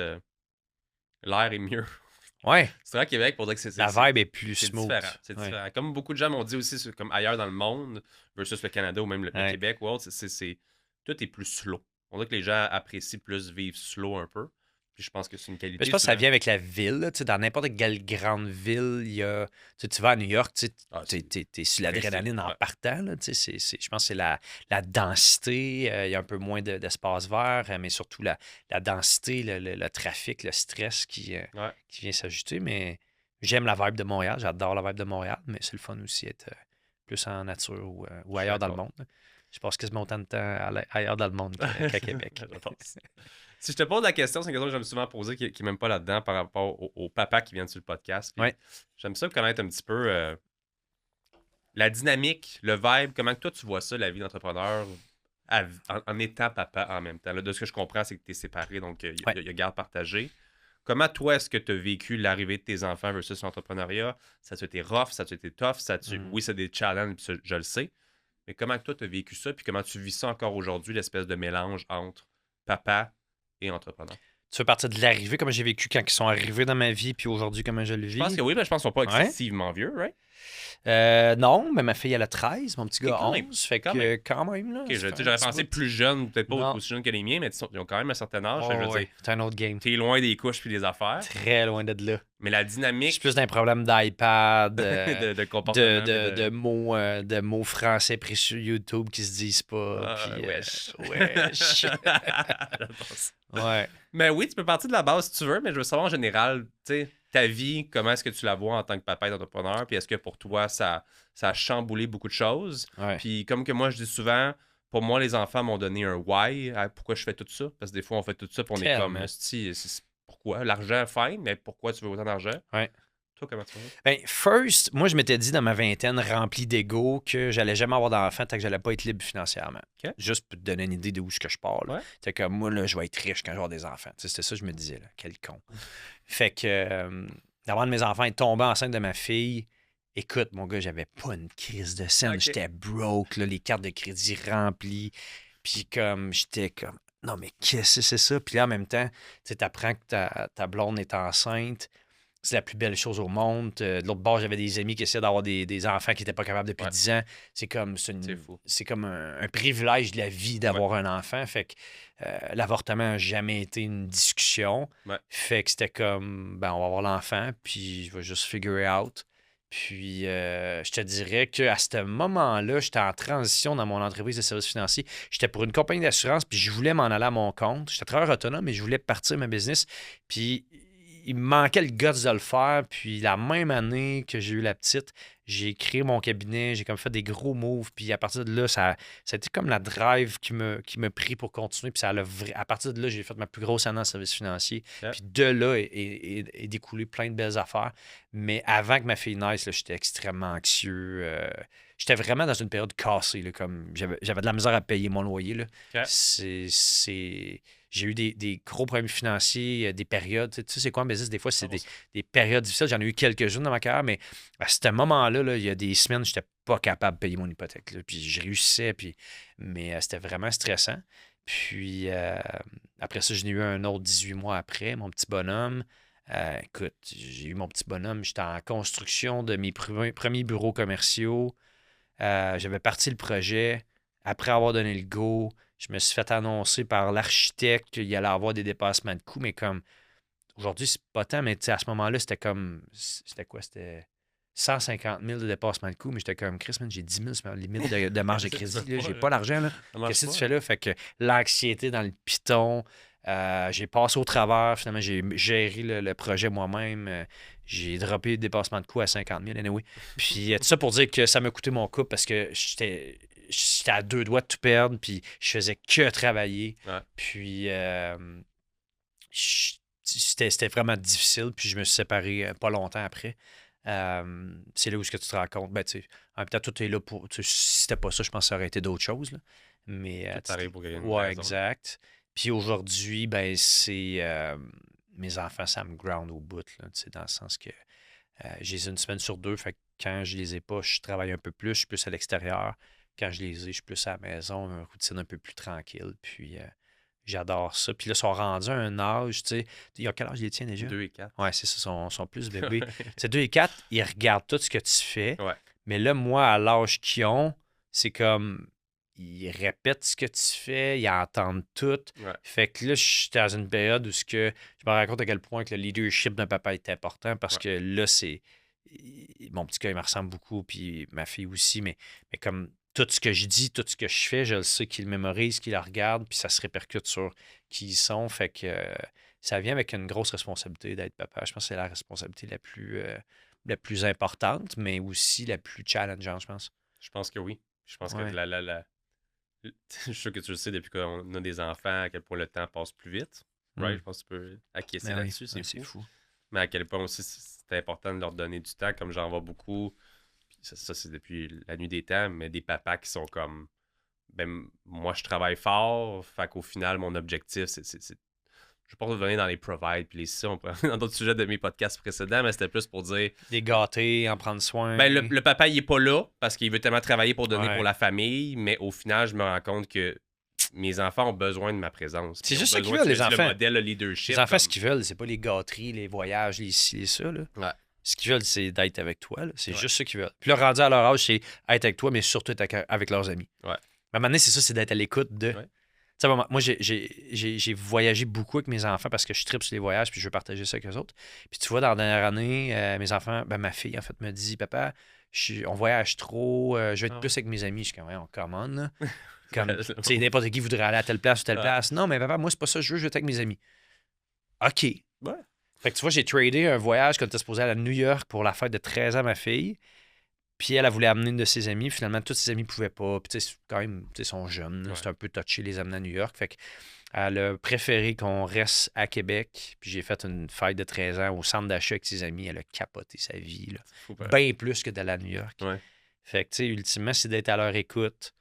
l'air est mieux. Ouais, C'est vrai, à Québec, pour dire que la vibe est plus c'est smooth. différent. C'est Ouais. différent. Comme beaucoup de gens m'ont dit aussi, comme ailleurs dans le monde, versus le Canada ou même le Ouais. Québec, ou autre, tout est plus slow. On dirait que les gens apprécient plus vivre slow un peu. Puis je pense que c'est une qualité. Mais je pense que ça souvent. vient avec la ville. Là. Tu sais, dans n'importe quelle grande ville, il y a. Tu vas à New York, tu Ah, es sur l'adrénaline en partant. Là, tu sais, je pense que c'est la densité. Il y a un peu moins d'espace vert, mais surtout la densité, le trafic, le stress qui vient s'ajouter. Mais j'aime la vibe de Montréal. J'adore la vibe de Montréal, mais c'est le fun aussi d'être plus en nature ou ailleurs dans le monde. Là. Je passe quasiment autant de temps ailleurs dans le monde qu'à Québec. Je pense. Si je te pose la question, c'est une question que j'aime souvent poser qui n'est même pas là-dedans par rapport au papa qui vient sur le podcast. Puis Ouais. J'aime ça connaître un petit peu la dynamique, le vibe, comment toi tu vois ça, la vie d'entrepreneur en étant papa en même temps. Là, de ce que je comprends, c'est que tu es séparé, donc il y a garde partagée. Comment toi est-ce que tu as vécu l'arrivée de tes enfants versus l'entrepreneuriat? Ça a été rough, ça a été tough, oui, c'est des challenges, puis ça, je le sais. Mais comment toi tu as vécu ça, puis comment tu vis ça encore aujourd'hui, l'espèce de mélange entre papa et entrepreneur? Tu veux partir de l'arrivée, comment j'ai vécu quand ils sont arrivés dans ma vie, puis aujourd'hui, comment je le vis? Je pense que oui, mais je pense qu'ils sont pas Ouais. excessivement vieux, right? Non, mais ma fille, elle a 13, mon petit gars, quand 11. même, Fait quand que quand même, là. Ok, ça fait un j'aurais petit pensé bout. plus jeune, peut-être pas Non. aussi jeune que les miens, mais ils ont quand même un certain âge. Oh, Fait que je veux ouais, dire, c'est un autre game. t'es loin des couches puis des affaires. Très loin de là. Mais la Je suis dynamique plus d'un problème d'iPad, de comportement. de mots français pris sur YouTube qui se disent pas. Puis, Wesh. wesh. Ouais. Mais oui, tu peux partir de la base si tu veux, mais je veux savoir en général, tu sais, ta vie, comment est-ce que tu la vois en tant que papa et entrepreneur, puis est-ce que pour toi, ça a chamboulé beaucoup de choses. Ouais. Puis comme que moi, je dis souvent, pour moi, les enfants m'ont donné un why à pourquoi je fais tout ça. Parce que des fois, on fait tout ça, puis on est comme, pourquoi? L'argent, fine, mais pourquoi tu veux autant d'argent? Ouais. Toi, comment tu vois? Ben, first, moi, je m'étais dit dans ma vingtaine, rempli d'ego, que j'allais jamais avoir d'enfant tant que j'allais pas être libre financièrement. OK. Juste pour te donner une idée de où je pars. Là. Ouais. C'est comme moi, là, je vais être riche quand je vais avoir des enfants. Tu sais, c'était ça que je me disais, là. Quel con. Fait que d'avoir de mes enfants et tomber enceinte de ma fille, écoute, mon gars, j'avais pas une crise de scène. OK. J'étais broke, là, les cartes de crédit remplies. Puis comme, j'étais comme, non, mais qu'est-ce que c'est ça? Puis là, en même temps, tu sais, t'apprends que ta blonde est enceinte. C'est la plus belle chose au monde. De l'autre bord, j'avais des amis qui essayaient d'avoir des enfants qui n'étaient pas capables depuis 10 ans. C'est comme, c'est comme un privilège de la vie d'avoir un enfant. Fait que l'avortement n'a jamais été une discussion. Ouais. Fait que c'était comme, ben, on va avoir l'enfant, puis je vais juste figure it out. Puis, je te dirais qu'à ce moment-là, j'étais en transition dans mon entreprise de services financiers. J'étais pour une compagnie d'assurance, puis je voulais m'en aller à mon compte. J'étais travailleur autonome, mais je voulais partir ma business. Puis, il me manquait le guts de le faire. Puis, la même année que j'ai eu la petite, j'ai créé mon cabinet, j'ai comme fait des gros moves. Puis, à partir de là, ça a été comme la drive qui me pris pour continuer. Puis, à partir de là, j'ai fait ma plus grosse année en services financiers. Yeah. Puis, de là est découlé plein de belles affaires. Mais avant que ma fille naisse, là, j'étais extrêmement anxieux. J'étais vraiment dans une période cassée. Là, comme j'avais de la misère à payer mon loyer. Là. Okay. J'ai eu des gros problèmes financiers, des périodes. Tu sais, c'est quoi en business? Des fois, c'est des périodes difficiles. J'en ai eu quelques-unes dans ma carrière, mais à ce moment-là, là, il y a des semaines où je n'étais pas capable de payer mon hypothèque. Là, puis je réussissais, mais c'était vraiment stressant. Puis après ça, j'en ai eu un autre 18 mois après, mon petit bonhomme. Écoute, j'ai eu mon petit bonhomme. J'étais en construction de mes premiers bureaux commerciaux. J'avais parti le projet. Après avoir donné le go, je me suis fait annoncer par l'architecte qu'il allait avoir des dépassements de coûts, mais comme aujourd'hui, c'est pas tant, mais à ce moment-là, c'était comme. C'était quoi? C'était 150 000 de dépassement de coûts, mais j'étais comme Chris, man, j'ai 10 000 sur ma limite de marge de crédit. Là, j'ai pas l'argent. Là. Qu'est-ce que tu fais là? Fait que l'anxiété dans le piton. J'ai passé au travers. Finalement, j'ai géré le projet moi-même. J'ai droppé le dépassement de coûts à 50 000 anyway. Puis tout ça pour dire que ça m'a coûté mon couple parce que j'étais à 2 doigts de tout perdre. Puis je faisais que travailler. Ouais. Puis C'était vraiment difficile, puis je me suis séparé pas longtemps après. C'est là où tu te rends compte, ben, tu sais, en même temps, tout est là pour. Si c'était pas ça, je pense que ça aurait été d'autres choses. Là. Mais, Tout arrive pour gagner une ouais, raison. exact. Puis aujourd'hui, ben, c'est. Mes enfants, ça me ground au bout, là, dans le sens que j'ai une semaine sur deux, fait que quand je les ai pas, je travaille un peu plus, je suis plus à l'extérieur. Quand je les ai, je suis plus à la maison, une routine un peu plus tranquille. Puis j'adore ça. Puis là, ils sont rendus à un âge, tu sais. Il y a quel âge les tiens déjà? 2 et 4. Ouais, c'est ça, sont plus bébés. C'est 2 et 4, ils regardent tout ce que tu fais. Ouais. Mais là, moi, à l'âge qu'ils ont, c'est comme ils répètent ce que tu fais, ils entendent tout. Ouais. Fait que là, je suis dans une période où je me rends compte à quel point que le leadership d'un papa est important parce que là, c'est. Mon petit gars, il me ressemble beaucoup, puis ma fille aussi, mais comme tout ce que je dis, tout ce que je fais, je le sais qu'ils le mémorisent, qu'ils le regardent, puis ça se répercute sur qui ils sont. Fait que ça vient avec une grosse responsabilité d'être papa. Je pense que c'est la responsabilité la plus importante, mais aussi la plus challengeante, je pense. Je pense que oui. Je pense Ouais. que je suis sûr que tu le sais depuis qu'on a des enfants, à quel point le temps passe plus vite. Right? Je pense que tu peux acquiescer Ben oui, là-dessus, c'est c'est fou. fou. Mais à quel point aussi c'est important de leur donner du temps, comme j'en vois beaucoup. Puis ça, c'est depuis la nuit des temps, mais des papas qui sont comme ben moi je travaille fort, fait qu'au final, mon objectif, je vais pas revenir dans les provide puis les ça, on pourrait dans d'autres sujets de mes podcasts précédents, mais c'était plus pour dire Les gâter, en prendre soin. ben le papa il est pas là parce qu'il veut tellement travailler pour donner Ouais. pour la famille, mais au final, je me rends compte que mes enfants ont besoin de ma présence. C'est Puis juste ont ça qu'ils besoin veulent, de les le enfants. modèle, le leadership. Les enfants, ce comme- qu'ils veulent, c'est pas les gâteries, les voyages, les ci, les ça. Là. Ouais. Ce qu'ils veulent, c'est d'être avec toi. Là. C'est Ouais. juste ça qu'ils veulent. Puis là, rendu à leur âge, c'est être avec toi, mais surtout être avec leurs amis. Ouais. Mais à un moment donné, c'est ça, c'est d'être à l'écoute de. Ouais. Tu sais, moi, j'ai voyagé beaucoup avec mes enfants parce que je tripe sur les voyages puis je veux partager ça avec eux autres. Puis tu vois, dans la dernière année, mes enfants, ben, ma fille, en fait, me dit, papa, on voyage trop, je vais être plus avec mes amis. Je suis comme, ouais, on commande. Là. Comme, tu sais, n'importe qui voudrait aller à telle place ou telle place. Non, mais papa, moi, c'est pas ça que je veux être avec mes amis. OK. Ouais. Fait que tu vois, j'ai tradé un voyage quand tu supposé aller à New York pour la fête de 13 ans à ma fille. Puis elle voulu amener une de ses amies. Finalement, tous ses amis ne pouvaient pas. Puis tu sais, quand même, tu sais, ils sont jeunes. Ouais. C'est un peu touché les amener à New York. Fait qu'elle a préféré qu'on reste à Québec. Puis j'ai fait une fête de 13 ans au centre d'achat avec ses amis. Elle a capoté sa vie. Là. Fou, pareil. Bien plus que d'aller à New York. Ouais. Fait que, tu sais, ultimement, c'est d'être à leur écoute,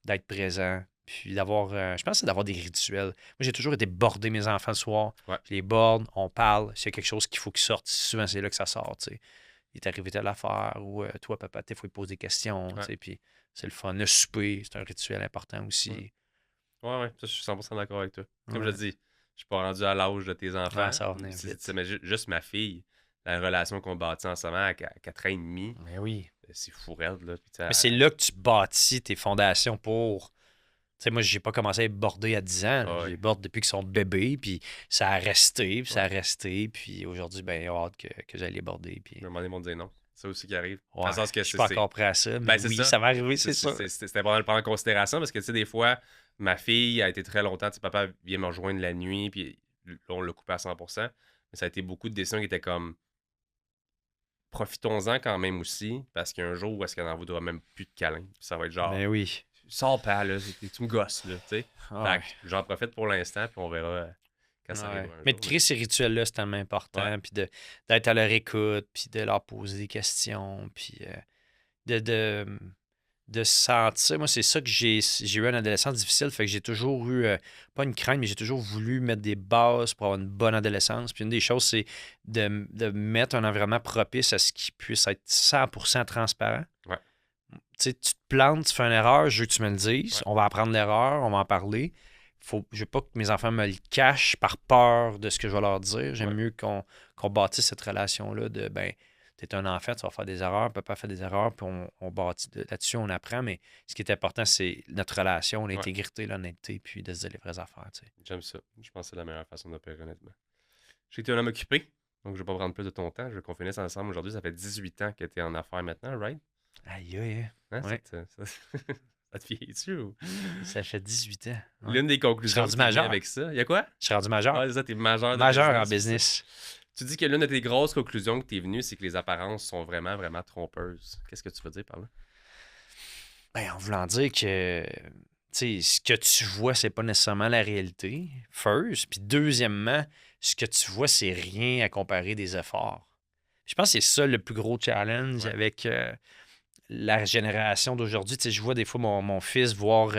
d'être présent. Puis d'avoir, je pense que c'est d'avoir des rituels. Moi, j'ai toujours été border mes enfants le soir. Ouais. Je les borde, on parle. S'il y a quelque chose qu'il faut qu'il sorte, souvent c'est là que ça sort, tu sais. Il est arrivé telle affaire, ou toi, papa, il faut lui poser des questions, tu sais. Puis c'est le fun. Le souper, c'est un rituel important aussi. Ouais, ça, je suis 100% d'accord avec toi. Comme Ouais. je dis, je suis pas rendu à l'âge de tes enfants. Ouais, ça va venir vite. Mais juste ma fille, la relation qu'on bâtit en ce moment à 4 ans et demi, Mais oui. c'est fou raide, là. Puis, Mais c'est là que tu bâtis tes fondations pour. Tu sais, moi, j'ai pas commencé à border à 10 ans. Ah ouais. J'ai borde depuis qu'ils sont bébés, puis ça a resté, puis ça a resté. Puis aujourd'hui, ben, j'ai hâte que j'aille les border. Puis... à un moment donné, ils vont dire non. C'est ça aussi qui arrive. Ouais, Dans le sens que je suis pas encore prêt à ça, mais Ben, c'est oui, ça. ça va arriver, c'est ça. C'est important de le prendre en considération parce que, tu sais, des fois, ma fille a été très longtemps, tu sais, papa vient me rejoindre la nuit, puis là, on l'a coupé à 100%. Mais ça a été beaucoup de décisions qui étaient comme profitons-en quand même aussi, parce qu'il y a un jour où est-ce qu'elle n'en voudra même plus de câlins. Puis ça va être genre, Mais oui. sors pas, là, tu me gosses, là, tu sais. Ah, Fait que j'en profite pour l'instant, puis on verra quand ça ouais. arrive. Mais de créer ces rituels-là, c'est tellement important. Puis d'être à leur écoute, puis de leur poser des questions, puis de se sentir. Moi, c'est ça que j'ai eu une adolescence difficile. Fait que j'ai toujours eu, pas une crainte, mais j'ai toujours voulu mettre des bases pour avoir une bonne adolescence. Puis une des choses, c'est de mettre un environnement propice à ce qui puisse être 100% transparent. Ouais. Tu sais, tu te plantes, tu fais une erreur, je veux que tu me le dises. Ouais. On va apprendre l'erreur, on va en parler. Je veux pas que mes enfants me le cachent par peur de ce que je vais leur dire. J'aime mieux qu'on bâtisse cette relation-là de, ben, t'es un enfant, tu vas faire des erreurs, papa fait des erreurs, puis on bâtit là-dessus, on apprend. Mais ce qui est important, c'est notre relation, l'intégrité, l'honnêteté, puis de se dire les vraies affaires. Tu sais. J'aime ça. Je pense que c'est la meilleure façon d'opérer, honnêtement. Je sais que tu es un homme occupé, donc je vais pas prendre plus de ton temps. Je veux qu'on finisse ensemble aujourd'hui. Ça fait 18 ans que tu es en affaires maintenant, right? Aïe, aïe, Hein, ouais. Ça te vieillit dessus ou? Ça fait 18 ans. Ouais. L'une des conclusions Je suis rendu majeur. avec ça. Il y a quoi? Je suis rendu majeur. Ouais, c'est ça, t'es majeur. Majeur en business. Tu dis que l'une de tes grosses conclusions que tu es venu, c'est que les apparences sont vraiment, vraiment trompeuses. Qu'est-ce que tu veux dire par là? Ben, en voulant dire que ce que tu vois, c'est pas nécessairement la réalité, first. Puis deuxièmement, ce que tu vois, c'est rien à comparer des efforts. Je pense que c'est ça le plus gros challenge avec la génération d'aujourd'hui. Je vois des fois mon fils voir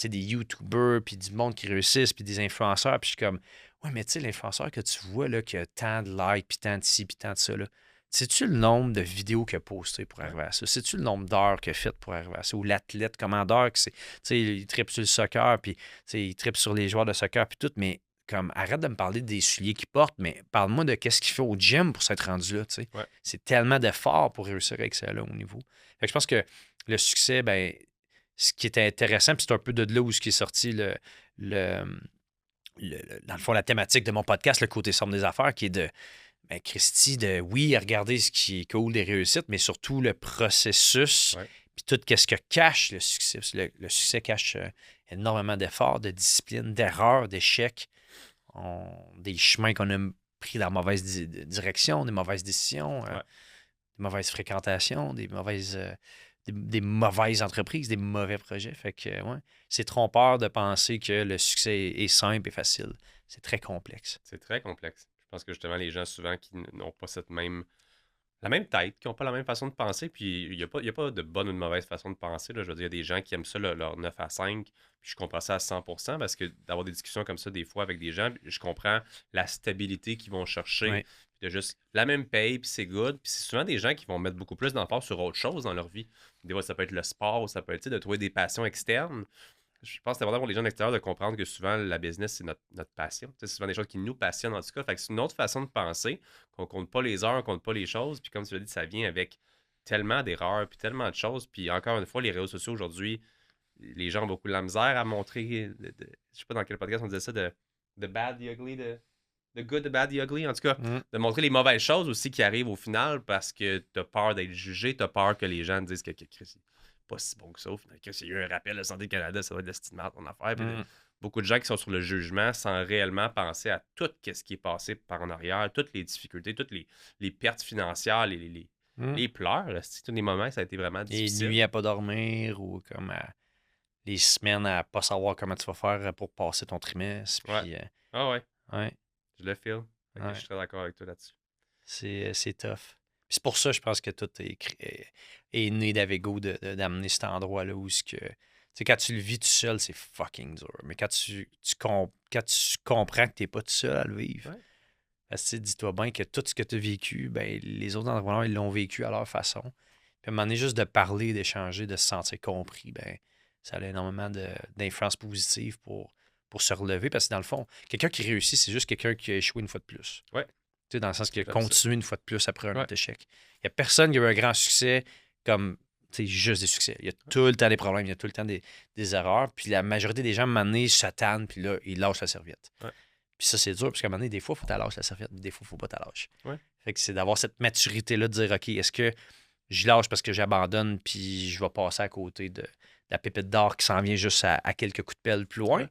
des YouTubers, puis du monde qui réussissent, puis des influenceurs, puis je suis comme, ouais, mais tu sais, l'influenceur que tu vois, là, qui a tant de likes, puis tant de ci, puis tant de ça, là, sais-tu le nombre de vidéos qu'il a postées pour arriver à ça? Sais-tu le nombre d'heures qu'il a faites pour arriver à ça? Ou l'athlète commandeur, il tripe sur le soccer, puis il tripe sur les joueurs de soccer, puis tout, mais comme, arrête de me parler des souliers qu'il porte, mais parle-moi de qu'est-ce qu'il fait au gym pour s'être rendu là, tu sais. Ouais. C'est tellement d'efforts pour réussir avec ça là au niveau. Fait que je pense que le succès, ben, ce qui est intéressant, puis c'est un peu de là où ce qui est sorti dans le fond, la thématique de mon podcast, le côté somme des affaires, qui est de, ben, Christy, de oui, regarder ce qui est cool des réussites, mais surtout le processus, puis tout ce que cache le succès. Parce que le succès cache énormément d'efforts, de discipline, d'erreurs, d'échecs, des chemins qu'on a pris dans la mauvaise direction, des mauvaises décisions, des mauvaises fréquentations, des mauvaises entreprises, des mauvais projets. Fait que, ouais, c'est trompeur de penser que le succès est simple et facile. C'est très complexe. C'est très complexe. Je pense que justement, les gens souvent qui n'ont pas la même tête, qui n'ont pas la même façon de penser, puis il n'y a pas de bonne ou de mauvaise façon de penser. Là. Je veux dire, il y a des gens qui aiment ça, leur 9 à 5, puis je comprends ça à 100%, parce que d'avoir des discussions comme ça des fois avec des gens, je comprends la stabilité qu'ils vont chercher, puis de juste la même paye, puis c'est good, puis c'est souvent des gens qui vont mettre beaucoup plus d'emphase sur autre chose dans leur vie. Des fois, ça peut être le sport, ou ça peut être de trouver des passions externes. Je pense que c'est important pour les gens de l'extérieur de comprendre que souvent, la business, c'est notre passion. C'est souvent des choses qui nous passionnent, en tout cas. Fait que c'est une autre façon de penser, qu'on compte pas les heures, on compte pas les choses. Puis comme tu l'as dit, ça vient avec tellement d'erreurs, puis tellement de choses. Puis encore une fois, les réseaux sociaux aujourd'hui, les gens ont beaucoup de la misère à montrer, je sais pas dans quel podcast on disait ça, de the bad, the ugly, the good, the bad, the ugly. En tout cas, de montrer les mauvaises choses aussi qui arrivent au final parce que tu as peur d'être jugé, tu as peur que les gens te disent que Chris, pas si bon que ça. Au final, s'il y a eu un rappel de Santé Canada, ça va être l'estimate, ton affaire. Puis beaucoup de gens qui sont sur le jugement sans réellement penser à tout ce qui est passé par en arrière, toutes les difficultés, toutes les pertes financières, les pleurs. Là, tous les moments, ça a été vraiment difficile. Les nuits à pas dormir ou comme les semaines à pas savoir comment tu vas faire pour passer ton trimestre. Puis, ouais. Ouais. Je le feel. Je suis très d'accord avec toi là-dessus. C'est tough. Puis c'est pour ça, je pense que tout est né d'Avego d'amener cet endroit-là où ce que. Tu sais, quand tu le vis tout seul, c'est fucking dur. Mais quand tu comprends que tu n'es pas tout seul à le vivre, parce que dis-toi bien que tout ce que tu as vécu, ben, les autres entrepreneurs, ils l'ont vécu à leur façon. Puis à un moment donné, juste de parler, d'échanger, de se sentir compris, ben, ça a énormément d'influence positive pour se relever. Parce que dans le fond, quelqu'un qui réussit, c'est juste quelqu'un qui a échoué une fois de plus. Ouais. Tu sais, dans le sens qu'il a continué une fois de plus après un autre échec. Il n'y a personne qui a eu un grand succès comme juste des succès. Il y a tout le temps des problèmes, il y a tout le temps des erreurs. Puis la majorité des gens, à un moment donné, se tannent, puis là, ils lâchent la serviette. Puis ça, c'est dur, parce qu'à un moment donné, des fois, il faut que tu lâches la serviette, mais des fois, il ne faut pas que tu lâches. Fait que c'est d'avoir cette maturité-là, de dire, OK, est-ce que je lâche parce que j'abandonne, puis je vais passer à côté de la pépite d'or qui s'en vient juste à quelques coups de pelle plus loin,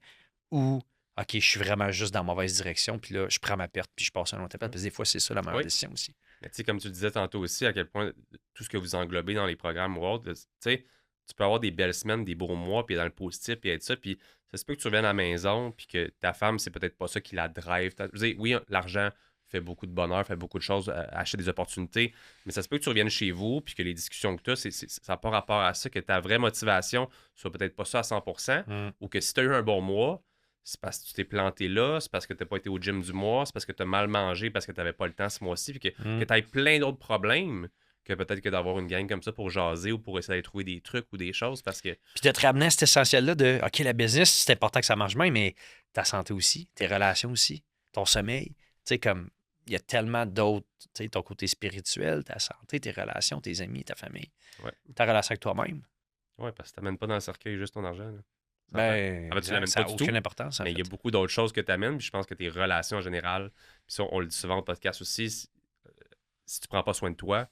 ou OK, je suis vraiment juste dans la mauvaise direction, puis là, je prends ma perte, puis je passe à un autre étape. Parce que des fois, c'est ça la meilleure décision aussi. Mais tu sais, comme tu le disais tantôt aussi, à quel point tout ce que vous englobez dans les programmes ou autres, tu sais, tu peux avoir des belles semaines, des beaux mois, puis dans le positif, puis être ça, puis ça se peut que tu reviennes à la maison, puis que ta femme, c'est peut-être pas ça qui la drive. Je veux dire, oui, l'argent fait beaucoup de bonheur, fait beaucoup de choses, acheter des opportunités, mais ça se peut que tu reviennes chez vous, puis que les discussions que tu as, ça n'a pas rapport à ça, que ta vraie motivation soit peut-être pas ça à 100%, ou que si tu as eu un bon mois, c'est parce que tu t'es planté là, c'est parce que tu n'as pas été au gym du mois, c'est parce que tu as mal mangé, parce que tu n'avais pas le temps ce mois-ci, puis que tu as plein d'autres problèmes que peut-être que d'avoir une gang comme ça pour jaser ou pour essayer de trouver des trucs ou des choses, parce que... Puis de te ramener à cet essentiel-là de, OK, la business, c'est important que ça marche bien, mais ta santé aussi, tes relations aussi, ton sommeil, tu sais, comme, il y a tellement d'autres, tu sais, ton côté spirituel, ta santé, tes relations, tes amis, ta famille, ta relation avec toi-même. Oui, parce que tu n'amènes pas dans le cercueil juste ton argent, là. Ça n'a aucune importance. Mais il y a beaucoup d'autres choses que tu amènes. Puis je pense que tes relations en général, puis ça, on le dit souvent au podcast aussi, si tu prends pas soin de toi,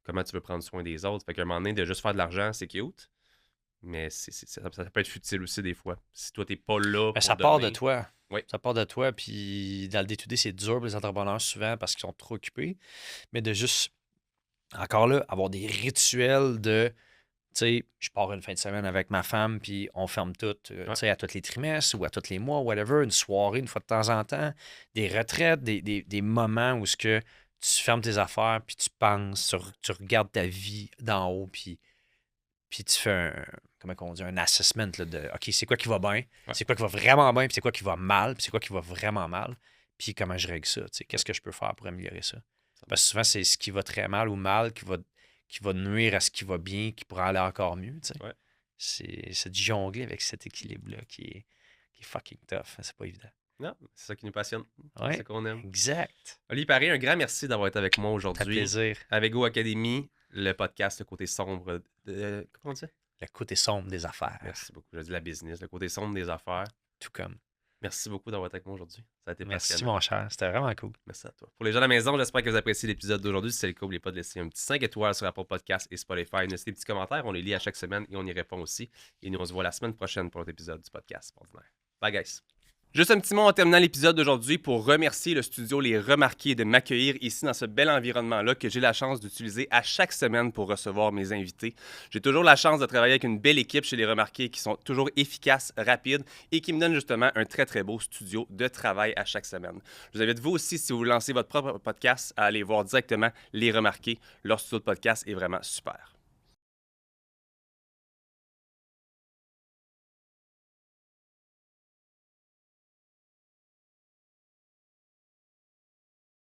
comment tu veux prendre soin des autres? Fait qu'à un moment donné, de juste faire de l'argent, c'est cute. Mais ça peut être futile aussi des fois. Si toi, t'es pas là. Ça part de toi. Oui. Ça part de toi. Puis dans le day-to-day, c'est dur pour les entrepreneurs souvent parce qu'ils sont trop occupés. Mais de juste, encore là, avoir des rituels de sais, je pars une fin de semaine avec ma femme, puis on ferme tout, tu sais, à tous les trimestres ou à tous les mois, whatever, une soirée, une fois de temps en temps, des retraites, des moments où ce que tu fermes tes affaires, puis tu penses, tu regardes ta vie d'en haut, puis tu fais comment on dit, un assessment là, de OK, c'est quoi qui va bien, c'est quoi qui va vraiment bien, puis c'est quoi qui va mal, puis c'est quoi qui va vraiment mal, puis comment je règle ça, tu sais, qu'est-ce que je peux faire pour améliorer ça. Parce que souvent, c'est ce qui va très mal ou mal qui va nuire à ce qui va bien, qui pourra aller encore mieux, tu sais. Ouais. C'est de jongler avec cet équilibre-là qui est fucking tough. C'est pas évident. Non, c'est ça qui nous passionne. Ouais, C'est ça qu'on aime. exact. Olivier Paré, un grand merci d'avoir été avec moi Ça fait aujourd'hui. plaisir. Avec Go Academy, le podcast, le côté sombre comment on dit? Le côté sombre des affaires. Merci beaucoup. J'ai dit la business, le côté sombre des affaires. Tout comme. Merci beaucoup d'avoir été avec moi aujourd'hui. Ça a été Merci, passionnant. mon cher. C'était vraiment cool. Merci à toi. Pour les gens à la maison, j'espère que vous appréciez l'épisode d'aujourd'hui. Si c'est le cas, n'oubliez pas de laisser un petit 5 étoiles sur Apple Podcast et Spotify. Laissez des petits commentaires. On les lit à chaque semaine et on y répond aussi. Et nous, on se voit la semaine prochaine pour l'autre épisode du podcast ordinaire. Bye, guys. Juste un petit mot en terminant l'épisode d'aujourd'hui pour remercier le studio Les Remarqués de m'accueillir ici dans ce bel environnement-là que j'ai la chance d'utiliser à chaque semaine pour recevoir mes invités. J'ai toujours la chance de travailler avec une belle équipe chez Les Remarqués qui sont toujours efficaces, rapides et qui me donnent justement un très très beau studio de travail à chaque semaine. Je vous invite vous aussi, si vous lancez votre propre podcast, à aller voir directement Les Remarqués. Leur studio de podcast est vraiment super.